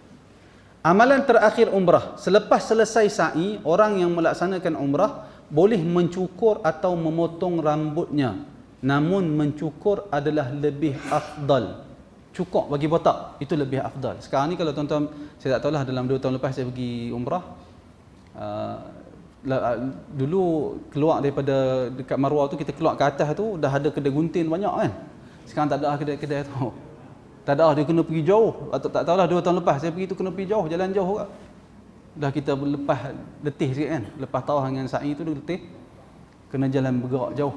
Amalan terakhir umrah. Selepas selesai sa'i, orang yang melaksanakan umrah boleh mencukur atau memotong rambutnya. Namun mencukur adalah lebih afdal. Cukur bagi botak itu lebih afdal. Sekarang ni kalau tuan-tuan, saya tak tahulah, dalam 2 tahun lepas saya pergi umrah, dulu keluar daripada dekat Marwah tu, kita keluar ke atas tu dah ada kedai gunting banyak kan. Sekarang tak ada kedai-kedai tu. Tak ada, dia kena pergi jauh. Atau tak tahulah 2 tahun lepas saya pergi tu kena pergi jauh, jalan jauh juga. Dah kita lepas letih sikit kan. Lepas tawaf dengan sa'i tu dia letih. Kena jalan bergerak jauh.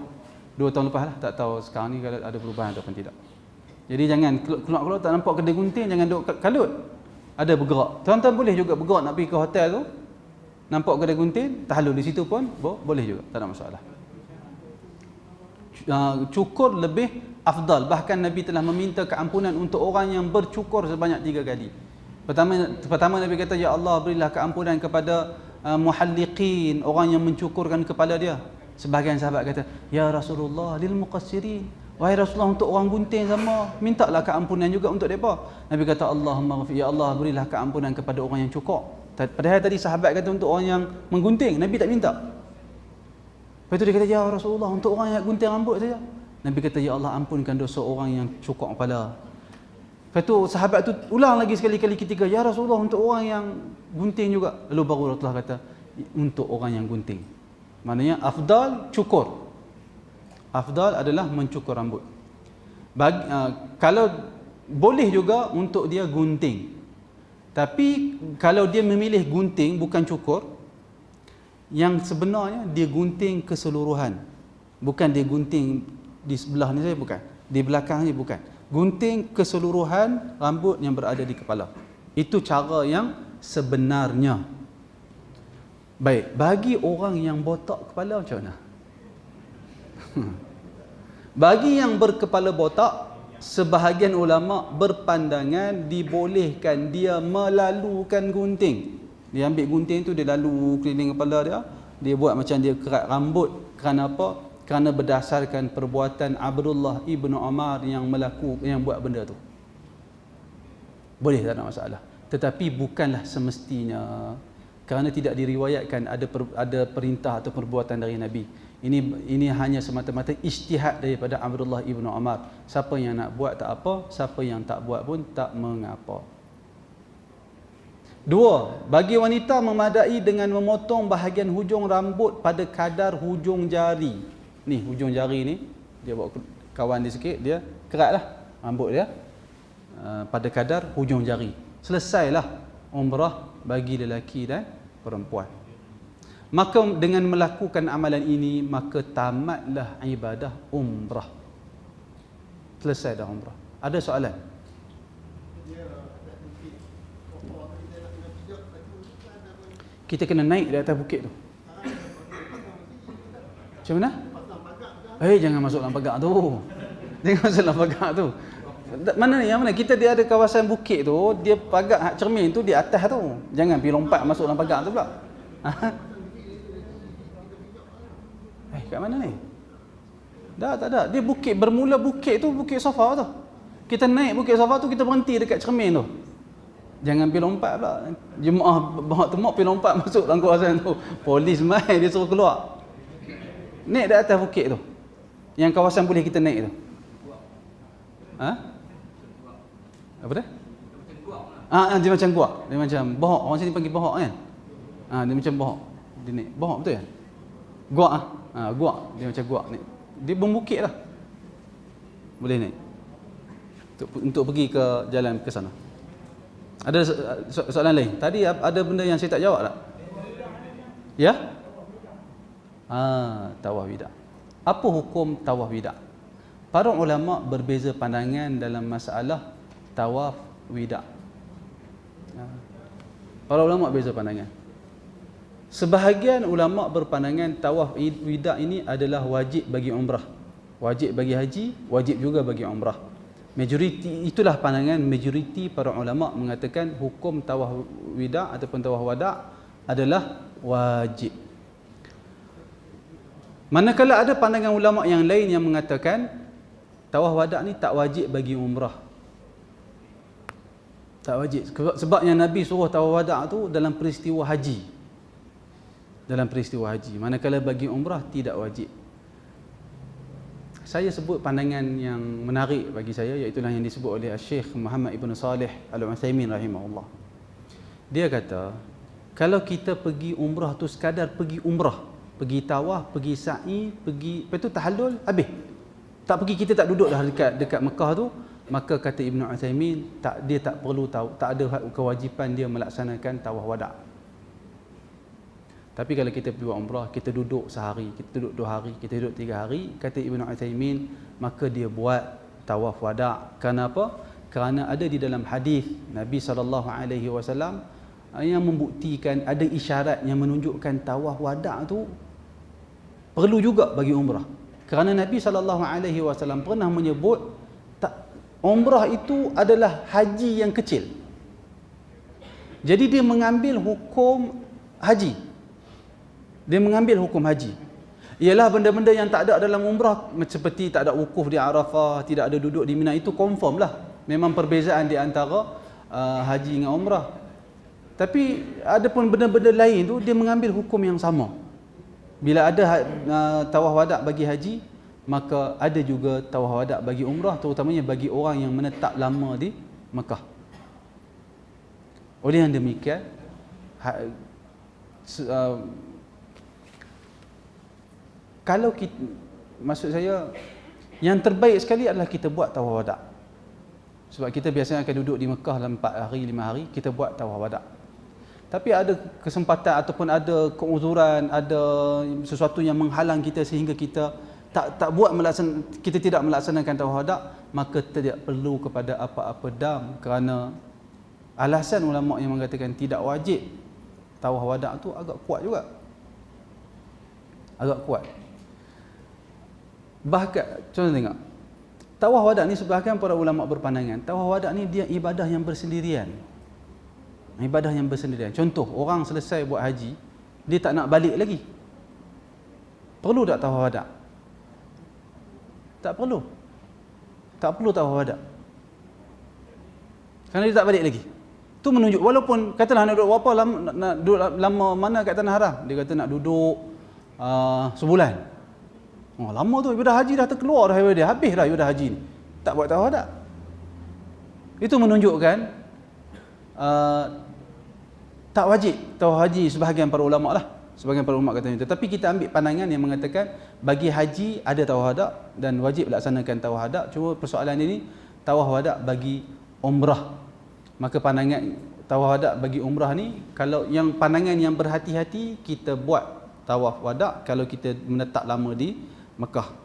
2 tahun lepas lah, tak tahu sekarang ni kalau ada perubahan ataupun tidak. Jadi jangan keluar-keluar tak nampak kedai gunting, jangan duduk kalut. Ada bergerak. Tuan-tuan boleh juga bergerak nak pergi ke hotel tu. Nampak kedai gunting, tahlul di situ pun boleh juga, tak ada masalah. Cukur lebih afdal. Bahkan Nabi telah meminta keampunan untuk orang yang bercukur sebanyak 3 kali. Pertama Nabi kata, ya Allah berilah keampunan kepada muhalliqin, orang yang mencukurkan kepala dia. Sebahagian sahabat kata, ya Rasulullah lil muqassirin, wahai Rasulullah untuk orang gunting sama, mintalah keampunan juga untuk mereka. Nabi kata, Allahumma ghafir, ya Allah berilah keampunan kepada orang yang cukur. Padahal tadi sahabat kata untuk orang yang menggunting, Nabi tak minta. Lepas tu dia kata, ya Rasulullah untuk orang yang gunting rambut saja. Nabi kata, ya Allah ampunkan dosa orang yang cukur kepala. Lepas tu sahabat tu ulang lagi sekali-kali ketiga, ya Rasulullah untuk orang yang gunting juga. Lalu baru Rasulullah kata, untuk orang yang gunting. Maknanya afdal cukur. Afdal adalah mencukur rambut. Kalau boleh juga untuk dia gunting. Tapi kalau dia memilih gunting bukan cukur, yang sebenarnya dia gunting keseluruhan. Bukan dia gunting di sebelah ni saja, bukan. Di belakang ni bukan. Gunting keseluruhan rambut yang berada di kepala. Itu cara yang sebenarnya. Baik, bagi orang yang botak kepala macam mana? Bagi yang berkepala botak, sebahagian ulama berpandangan dibolehkan dia melalukan gunting. Dia ambil gunting tu, dia lalu keliling kepala dia, dia buat macam dia kerat rambut. Kerana apa? Kerana berdasarkan perbuatan Abdullah ibnu Umar yang buat benda tu. Boleh, tak ada masalah. Tetapi bukanlah semestinya. Kerana tidak diriwayatkan ada perintah atau perbuatan dari Nabi. Ini hanya semata-mata ijtihad daripada Abdullah ibnu Umar. Siapa yang nak buat tak apa, siapa yang tak buat pun tak mengapa. 2. Bagi wanita memadai dengan memotong bahagian hujung rambut pada kadar hujung jari. Ni hujung jari ni, dia bawa kawan dia sikit, dia keratlah rambut dia pada kadar hujung jari. selesailah umrah bagi lelaki dan perempuan. Maka dengan melakukan amalan ini, maka tamatlah ibadah umrah. Selesai dah umrah. Ada soalan? Kita kena naik di atas bukit tu. Macam mana? Jangan masuk dalam pagar tu. Jangan masuk dalam pagar tu. Mana ni? Yang mana? Kita dia ada kawasan bukit tu, dia pagar cermin tu di atas tu. Jangan pergi lompat masuk dalam pagar tu pula. Kat mana ni? Tak ada. Dia bukit, bermula bukit tu, Bukit Safa tu. Kita naik Bukit Safa tu, kita berhenti dekat cermin tu. Jangan pergi lompat pula. Jemaah bawa temuk pergi lompat masuk dalam kawasan tu. Polis mai, dia suruh keluar. Naik di atas bukit tu. Yang kawasan boleh kita naik tu. Apa dia? Dia macam guak. Dia macam bohok. Orang sini panggil bohok kan? Dia macam bohok. Dia naik. Bohok betul kan? Guak guak. Dia macam guak naik. Dia berbukit lah. Boleh naik. Untuk pergi ke jalan ke sana. Ada soalan lain? Tadi ada benda yang saya tak jawab tak? Ya? Tawaf wida. Apa hukum tawaf wida? Para ulama berbeza pandangan dalam masalah tawaf wida. Para ulama berbeza pandangan. Sebahagian ulama berpandangan tawaf wida ini adalah wajib bagi umrah. Wajib bagi haji, wajib juga bagi umrah. Majoriti, itulah pandangan majoriti para ulama mengatakan hukum tawaf wida ataupun tawaf wada adalah wajib. Manakala ada pandangan ulama yang lain yang mengatakan tawaf wada ni tak wajib bagi umrah. Tak wajib. Sebabnya Nabi suruh tawaf wada tu dalam peristiwa haji. Dalam peristiwa haji. Manakala bagi umrah tidak wajib. Saya sebut pandangan yang menarik bagi saya, iaitu yang disebut oleh Syekh Muhammad Ibn Salih Al-Utsaimin rahimahullah. Dia kata, kalau kita pergi umrah tu sekadar pergi umrah, pergi tawaf, pergi sa'i, lepas tu tahallul, habis. Tak pergi, kita tak duduk dah dekat Mekah tu, maka kata Ibn Utsaimin, dia tak perlu tahu, tak ada kewajipan dia melaksanakan tawaf wada'. Tapi kalau kita pergi buat umrah, kita duduk sehari, kita duduk 2 hari, kita duduk 3 hari, kata Ibn Utsaimin, maka dia buat tawaf wada'. Kenapa? Kerana ada di dalam hadis Nabi SAW yang membuktikan, ada isyarat yang menunjukkan tawaf wada' tu perlu juga bagi umrah. Kerana Nabi SAW pernah menyebut umrah itu adalah haji yang kecil. Jadi dia mengambil hukum haji. Dia mengambil hukum haji. Ialah benda-benda yang tak ada dalam umrah, seperti tak ada wukuf di Arafah, tidak ada duduk di Mina, itu confirm lah. Memang perbezaan di antara haji dengan umrah. Tapi ada pun benda-benda lain tu dia mengambil hukum yang sama. Bila ada tawaf wada' bagi haji, maka ada juga tawaf wada' bagi umrah, terutamanya bagi orang yang menetap lama di Mekah. Oleh yang demikian, kalau kita, maksud saya, yang terbaik sekali adalah kita buat tawaf wada'. Sebab kita biasanya akan duduk di Mekah dalam 4 hari, 5 hari, kita buat tawaf wada'. Tapi ada kesempatan ataupun ada keuzuran, ada sesuatu yang menghalang kita sehingga kita kita tidak melaksanakan tawaf wada', maka tidak perlu kepada apa-apa dam, kerana alasan ulama yang mengatakan tidak wajib tawaf wada' tu agak kuat juga. Agak kuat. Bahkan, contoh tengok, tawaf wada' ni sebahagian para ulama berpandangan, tawaf wada' ni dia ibadah yang bersendirian. Ibadah yang bersendirian. Contoh, orang selesai buat haji, dia tak nak balik lagi. Perlu tak tawaf wada'? Tak perlu. Tak perlu tawaf wada'. Kerana dia tak balik lagi. Itu menunjuk, walaupun katalah nak duduk berapa lama, nak duduk lama mana kat tanah haram, dia kata nak duduk sebulan. Lama tu, ibadah haji dah terkeluar dah dia, habis dah ibadah haji ni, tak buat tawaf wada'. Itu menunjukkan tak wajib tawaf haji sebahagian para ulama lah. Sebahagian para ulama kata itu. Tetapi kita ambil pandangan yang mengatakan bagi haji ada tawaf wada' dan wajib laksanakan tawaf wada'. Cuma persoalan ini tawaf wada' bagi umrah. Maka pandangan tawaf wada bagi umrah ni, kalau yang pandangan yang berhati-hati, kita buat tawaf wada kalau kita menetap lama di Mekah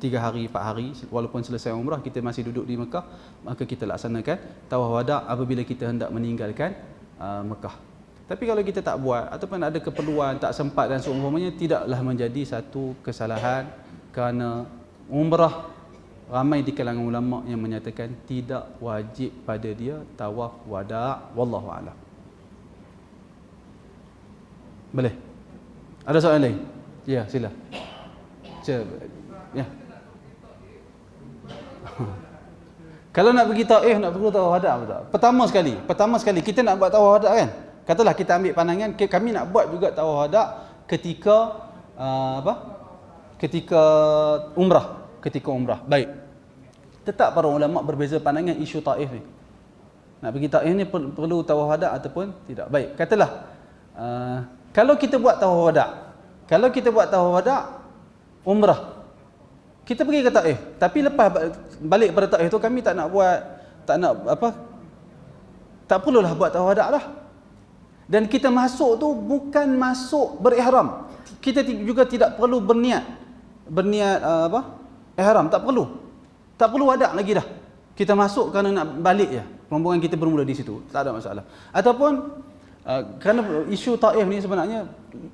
3 hari 4 hari, walaupun selesai umrah kita masih duduk di Mekah, maka kita laksanakan tawaf wada apabila kita hendak meninggalkan Mekah. Tapi kalau kita tak buat ataupun ada keperluan tak sempat dan seumpamanya, tidaklah menjadi satu kesalahan, kerana umrah ramai di kalangan ulama yang menyatakan tidak wajib pada dia tawaf wada, wallahu a'lam. Boleh? Ada soalan lain? Ya, sila. Ya. Kalau nak pergi Taif, nak pergi tawaf wada apa tak? Pertama sekali kita nak buat tawaf wada kan? Katalah kita ambil pandangan kami nak buat juga tawaf wada ketika Ketika umrah. Baik. Tetap para ulama berbeza pandangan isu Taif ni. Nak pergi Taif ni perlu tawaf wada ataupun tidak. Baik. Katalah kalau kita buat tawaf wada, umrah, kita pergi ke Taif, tapi lepas balik pada Taif tu kami tak perlulah buat tawaf wada lah. Dan kita masuk tu bukan masuk berihram. Kita juga tidak perlu berniat ihram, tak perlu wada lagi dah. Kita masuk kerana nak balik je. Rombongan kita bermula di situ, tak ada masalah. Ataupun kerana isu Taif ni sebenarnya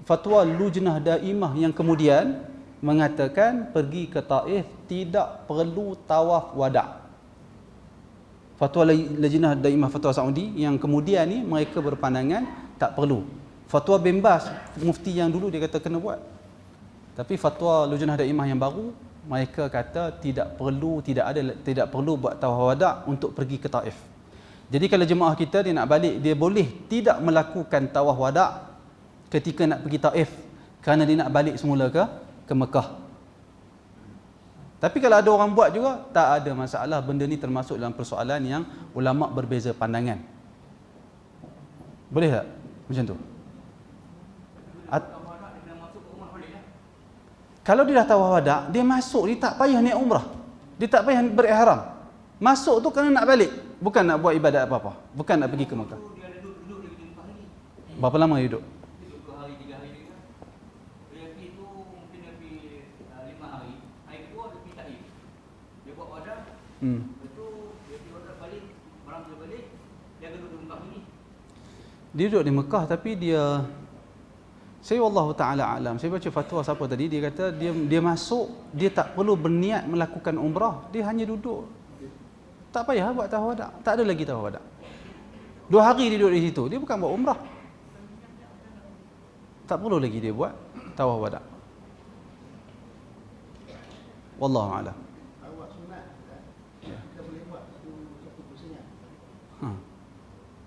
fatwa Lujnah Daimah yang kemudian mengatakan pergi ke Taif tidak perlu tawaf wada. Fatwa Lajnah Daimah Fatwa Saudi yang kemudian ni mereka berpandangan tak perlu. Fatwa bin Baz, mufti yang dulu, dia kata kena buat. Tapi fatwa Lujnah Daimah yang baru, mereka kata tidak perlu buat tawaf wada untuk pergi ke Taif. Jadi kalau jemaah kita dia nak balik, dia boleh tidak melakukan tawaf wada ketika nak pergi Taif kerana dia nak balik semula ke Mekah. Tapi kalau ada orang buat juga, tak ada masalah. Benda ni termasuk dalam persoalan yang ulama berbeza pandangan. Boleh tak macam tu? Kalau dia dah tawaf wada, dia masuk, dia tak payah niat umrah, dia tak payah berihram. Masuk tu kerana nak balik, bukan nak buat ibadat apa-apa, bukan nak pergi ke Mekah. Berapa lama dia duduk? 2 hari 3 hari juga. Dia pergi tu mungkin dia pergi 5 hari. Hari kedua dia pergi Taif. Dia buat wada. Lepas tu dia pergi wada balik, malam dia balik, dia duduk di Mekah ni. Dia duduk di Mekah, tapi saya wallahu taala alam, saya baca fatwa siapa tadi, dia kata dia masuk, dia tak perlu berniat melakukan umrah, dia hanya duduk. Tak payah buat tawaf wada, tak ada lagi tawaf wada. 2 hari dia duduk di situ, dia bukan buat umrah. Tak perlu lagi dia buat tawaf wada. Wallahu a'lam. Awak sunat kita boleh buat satu pusingan.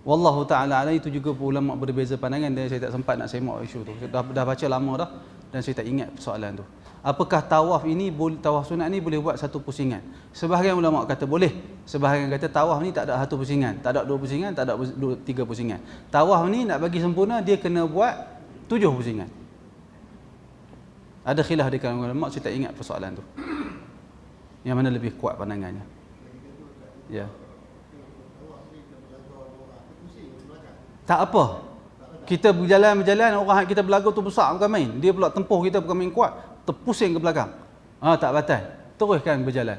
Wallahu ta'ala ala, itu juga ulama berbeza pandangan dan saya tak sempat nak semak isu tu. Saya dah baca lama dah dan saya tak ingat persoalan tu. Apakah tawaf sunat ni boleh buat satu pusingan? Sebahagian ulama kata boleh, sebahagian kata tawaf ni tak ada satu pusingan, tak ada 2 pusingan, tak ada 3 pusingan. Tawaf ni nak bagi sempurna dia kena buat 7 pusingan. Ada khilaf di kalangan ulama, saya tak ingat persoalan tu. Yang mana lebih kuat pandangannya? Ya. Tak apa. Kita berjalan, orang kita berlagu tu besar bukan main. Dia pula tempuh kita bukan main kuat, terpusing ke belakang. Tak batal. Teruskan berjalan.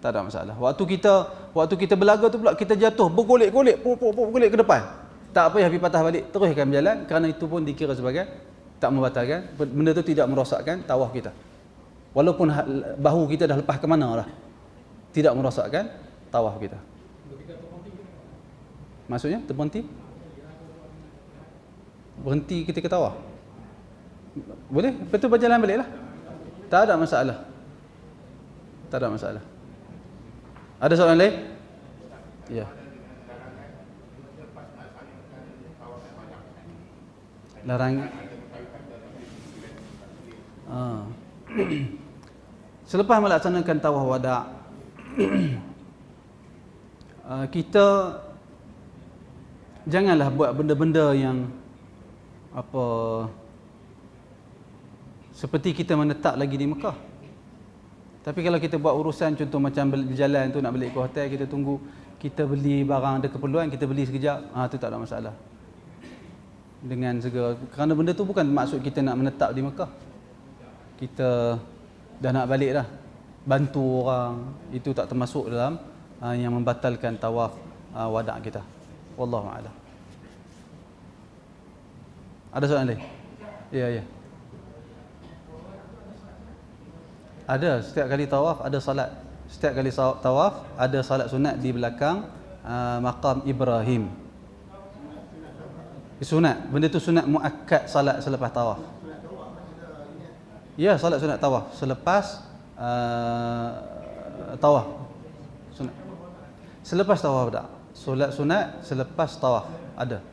Tak ada masalah. Waktu kita berlagu tu pula kita jatuh, bergolek-golek ke depan. Tak payah pergi patah balik, teruskan berjalan, kerana itu pun dikira sebagai tak membatalkan. Benda tu tidak merosakkan tawaf kita. Walaupun bahu kita dah lepas ke mana dah. Tidak merosakkan tawaf kita. Maksudnya terberhenti? Berhenti ketika tawaf? Boleh? Lepas tu berjalan balik lah. Tak ada masalah. Tak ada masalah. Ada soalan lain? Ya. Larang. Selepas melaksanakan tawaf wada, kita janganlah buat benda-benda yang seperti kita menetap lagi di Mekah. Tapi kalau kita buat urusan contoh macam berjalan tu nak balik ke hotel, kita tunggu, kita beli barang ada keperluan, kita beli sekejap, tu tak ada masalah. Dengan segala, kerana benda tu bukan maksud kita nak menetap di Mekah. Kita dah nak balik dah. Bantu orang, itu tak termasuk dalam yang membatalkan tawaf wada' kita. Wallahu a'lam. Ada soalan lain? Ya. Ada, setiap kali tawaf ada salat. Setiap kali tawaf ada salat sunat di belakang maqam Ibrahim. Sunat, benda tu sunat muakkad salat selepas tawaf. Ya, salat sunat tawaf selepas tawaf. Sunat. Selepas tawaf tak? Solat sunat selepas tawaf ada.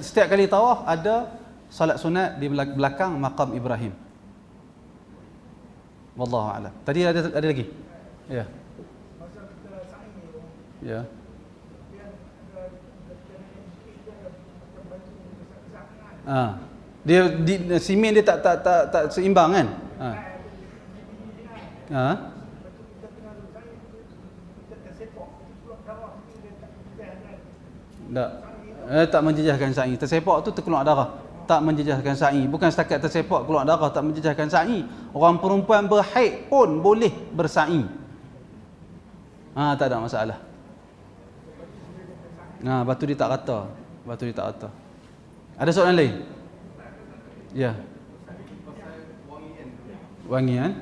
Setiap kali tawaf ada salat sunat di belakang maqam Ibrahim. Wallahu a'lam. Tadi ada lagi? Ya. Ya. Dia simen dia tak seimbang kan? Tak menjejaskan sa'i. Tersepak tu terkeluar darah, tak menjejaskan sa'i. Bukan setakat tersepak keluar darah tak menjejaskan sa'i. Orang perempuan berhaid pun boleh bersa'i. Tak ada masalah. Batu dia tak rata. Ada soalan lain? Ya. Wangian.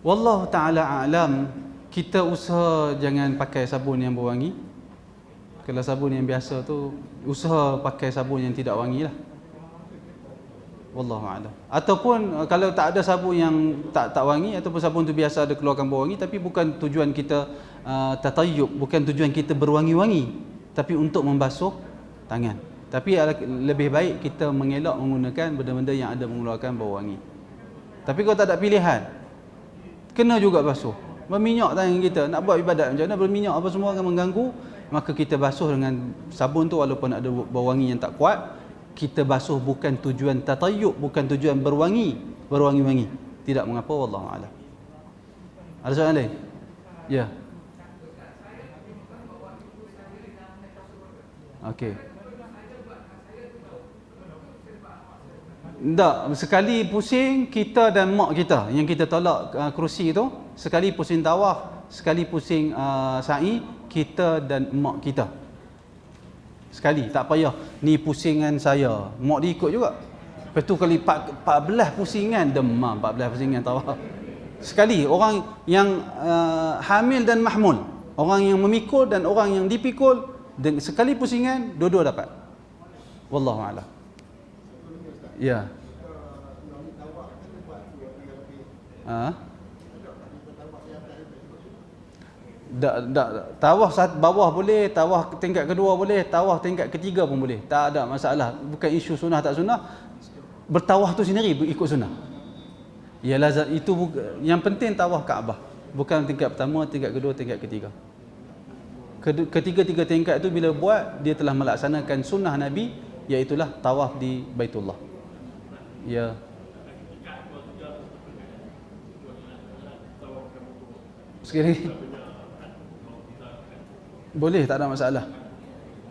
Wallahu ta'ala a'lam. Kita usaha jangan pakai sabun yang berwangi. Kalau sabun yang biasa tu, usaha pakai sabun yang tidak wangi lah. Wallahu a'lam. Ataupun kalau tak ada sabun yang tak wangi, ataupun sabun tu biasa ada keluarkan bau wangi, tapi bukan tujuan kita tatayyub, bukan tujuan kita berwangi-wangi, tapi untuk membasuh tangan. Tapi lebih baik kita mengelak menggunakan benda-benda yang ada mengeluarkan bau wangi. Tapi kalau tak ada pilihan, kena juga basuh. Berminyak tangan kita, nak buat ibadat macam mana berminyak apa semua akan mengganggu, maka kita basuh dengan sabun tu walaupun ada bau wangi yang tak kuat. Kita basuh bukan tujuan tatayyub, bukan tujuan berwangi-wangi. Tidak mengapa, wallahu a'lam. Ada soalan lain? Ya. Okey. Tak, sekali pusing kita dan mak kita yang kita tolak kerusi tu, sekali pusing tawaf, sekali pusing sa'i, kita dan mak kita. Sekali, tak payah ni pusingan saya, mak dia ikut juga. Lepas tu kali 14 pusingan, demam 14 pusingan tawaf. Sekali, orang yang hamil dan mahmul, orang yang memikul dan orang yang dipikul, sekali pusingan, dua-dua dapat. Wallahu a'lam. Ya. Tawaf bawah boleh, tawaf tingkat kedua boleh, tawaf tingkat ketiga pun boleh. Tak ada masalah. Bukan isu sunnah tak sunnah. Bertawaf tu sendiri ikut sunnah. Ialah itu yang penting tawaf Kaabah. Bukan tingkat pertama, tingkat kedua, tingkat ketiga. Ketiga-tiga tingkat itu bila buat, dia telah melaksanakan sunnah Nabi, iaitulah tawaf di Baitullah. Ya. Sekali boleh, tak ada masalah.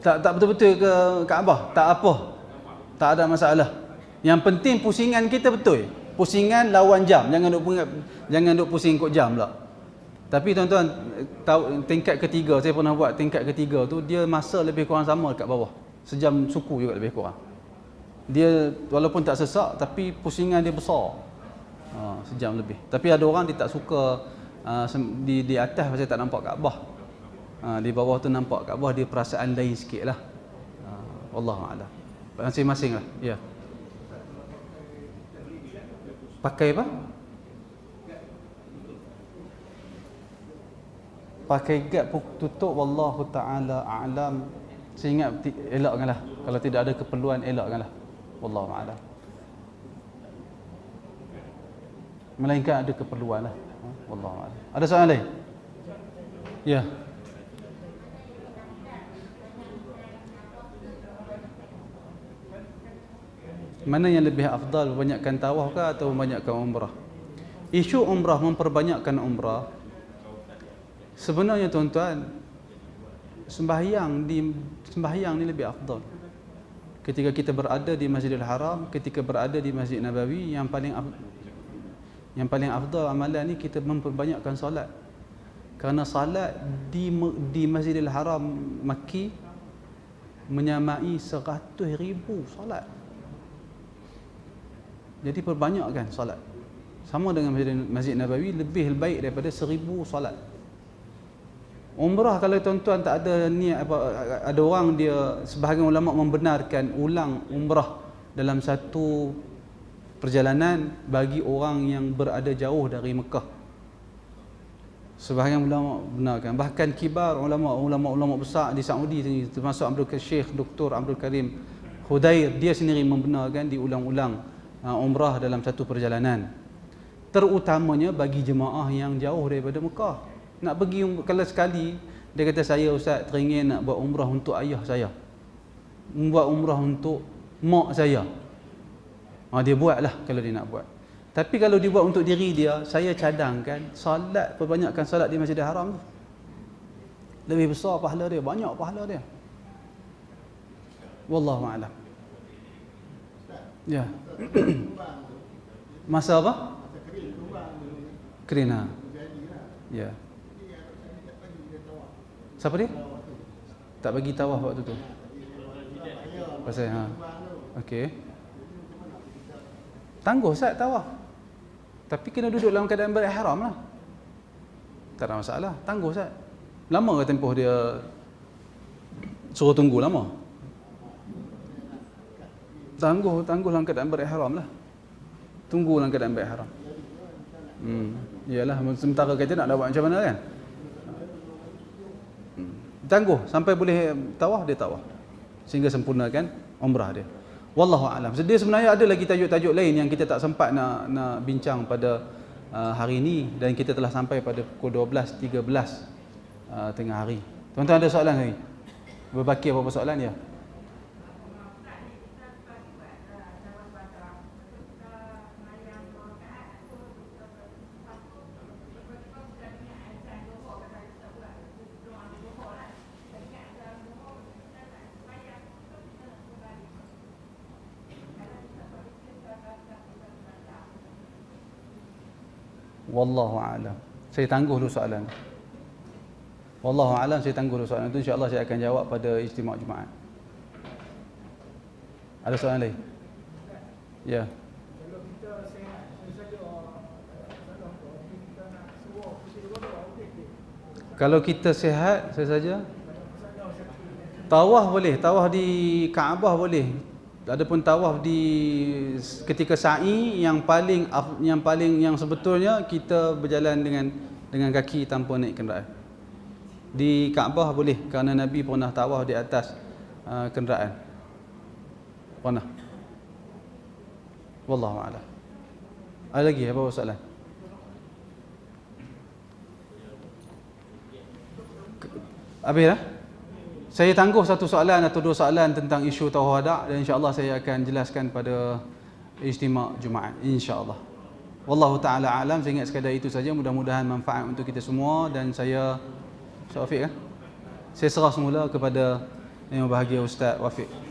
Tak betul-betul ke Kaabah, tak apa. Tak ada masalah. Yang penting pusingan kita betul. Pusingan lawan jam. Jangan duk pusing ikut jam pula. Tapi tuan-tuan, tingkat ketiga, saya pernah buat tingkat ketiga tu, dia masa lebih kurang sama dekat bawah. Sejam suku juga lebih kurang. Dia walaupun tak sesak, tapi pusingan dia besar. Sejam lebih. Tapi ada orang dia tak suka di atas pasal tak nampak Kaabah. Di bawah tu nampak Kaabah, dia perasaan lain sikit lah. Wallahu a'lam. Masing-masing lah. Ya. Pakai apa? Pakai gad tutup, wallahu ta'ala a'lam. Saya ingat elakkanlah. Kalau tidak ada keperluan, elakkanlah. Wallahu a'lam. Melainkan ada keperluan lah. Wallahu a'lam. Ada soalan lain? Ya. Mana yang lebih afdal, banyakkan tawaf ke atau banyakkan umrah? isu umrah, memperbanyakkan umrah, sebenarnya tuan-tuan, sembahyang ni lebih afdal. Ketika kita berada di Masjidil Haram, ketika berada di Masjid Nabawi, yang paling afdal amalan ni kita memperbanyakkan solat. Kerana salat di Masjidil Haram Makki menyamai 100,000 solat. Jadi perbanyakkan solat. Sama dengan Masjid Nabawi, lebih baik daripada 1,000 solat. Umrah, kalau tuan-tuan tak ada niat apa, ada orang dia, sebahagian ulama membenarkan ulang umrah dalam satu perjalanan bagi orang yang berada jauh dari Mekah. Sebahagian ulama benarkan, bahkan kibar ulama besar di Saudi termasuk Syekh Dr. Abdul Karim Hudair, dia sendiri membenarkan diulang-ulang umrah dalam satu perjalanan, terutamanya bagi jemaah yang jauh daripada Mekah. Nak pergi, kalau sekali dia kata, saya ustaz teringin nak buat umrah untuk ayah saya, buat umrah untuk mak saya, dia buatlah kalau dia nak buat. Tapi kalau dia buat untuk diri dia, saya cadangkan salat, perbanyakkan salat di Masjidil Haram tu, lebih besar pahala dia, banyak pahala dia. Wallahu a'lam. Ya. Masa apa? Kerina. Ya. Siapa dia? Tak bagi tawaf waktu tu. Pasal okey. Tangguh Ustaz tawaf. Tapi kena duduk dalam keadaan berihram lah. Tak ada masalah. Tangguh Ustaz. Lama ke tempoh dia suruh tunggu lama? Tangguh dalam keadaan berihram lah. Tunggu dalam keadaan berihram. Iyalah, sementara kita nak buat macam mana kan? Tangguh sampai boleh tawaf, dia tawaf sehingga sempurnakan umrah dia. Wallahu a'lam. Dia sebenarnya ada lagi tajuk-tajuk lain yang kita tak sempat nak bincang pada hari ini, dan kita telah sampai pada pukul 12.13 tengah hari. Tuan-tuan ada soalan lagi? Berbaki apa-apa soalan ya? Wallahu a'lam. Saya tangguh dulu soalan. Wallahu a'lam, saya tangguh dulu soalan itu. InsyaAllah saya akan jawab pada Ijtima' Jumaat. Ada soalan lain? Ya. Kalau kita sehat, Kalau kita sehat, saya saja tawaf boleh, tawaf di Kaabah boleh. Adapun tawaf di ketika sa'i yang sebetulnya kita berjalan dengan kaki tanpa naik kenderaan. Di Kaabah boleh kerana Nabi pernah tawaf di atas kenderaan. Pernah. Wallahu a'lam. Ada lagi apa soalan? Habis dah? Saya tangguh satu soalan atau dua soalan tentang isu tawaf wada', dan insya-Allah saya akan jelaskan pada Ijtima' Jumaat insya-Allah. Wallahu taala alam. Saya ingat sekadar itu saja, mudah-mudahan manfaat untuk kita semua, dan saya Ustaz Wafiq kan? Saya serah semula kepada yang berbahagia Ustaz Wafiq.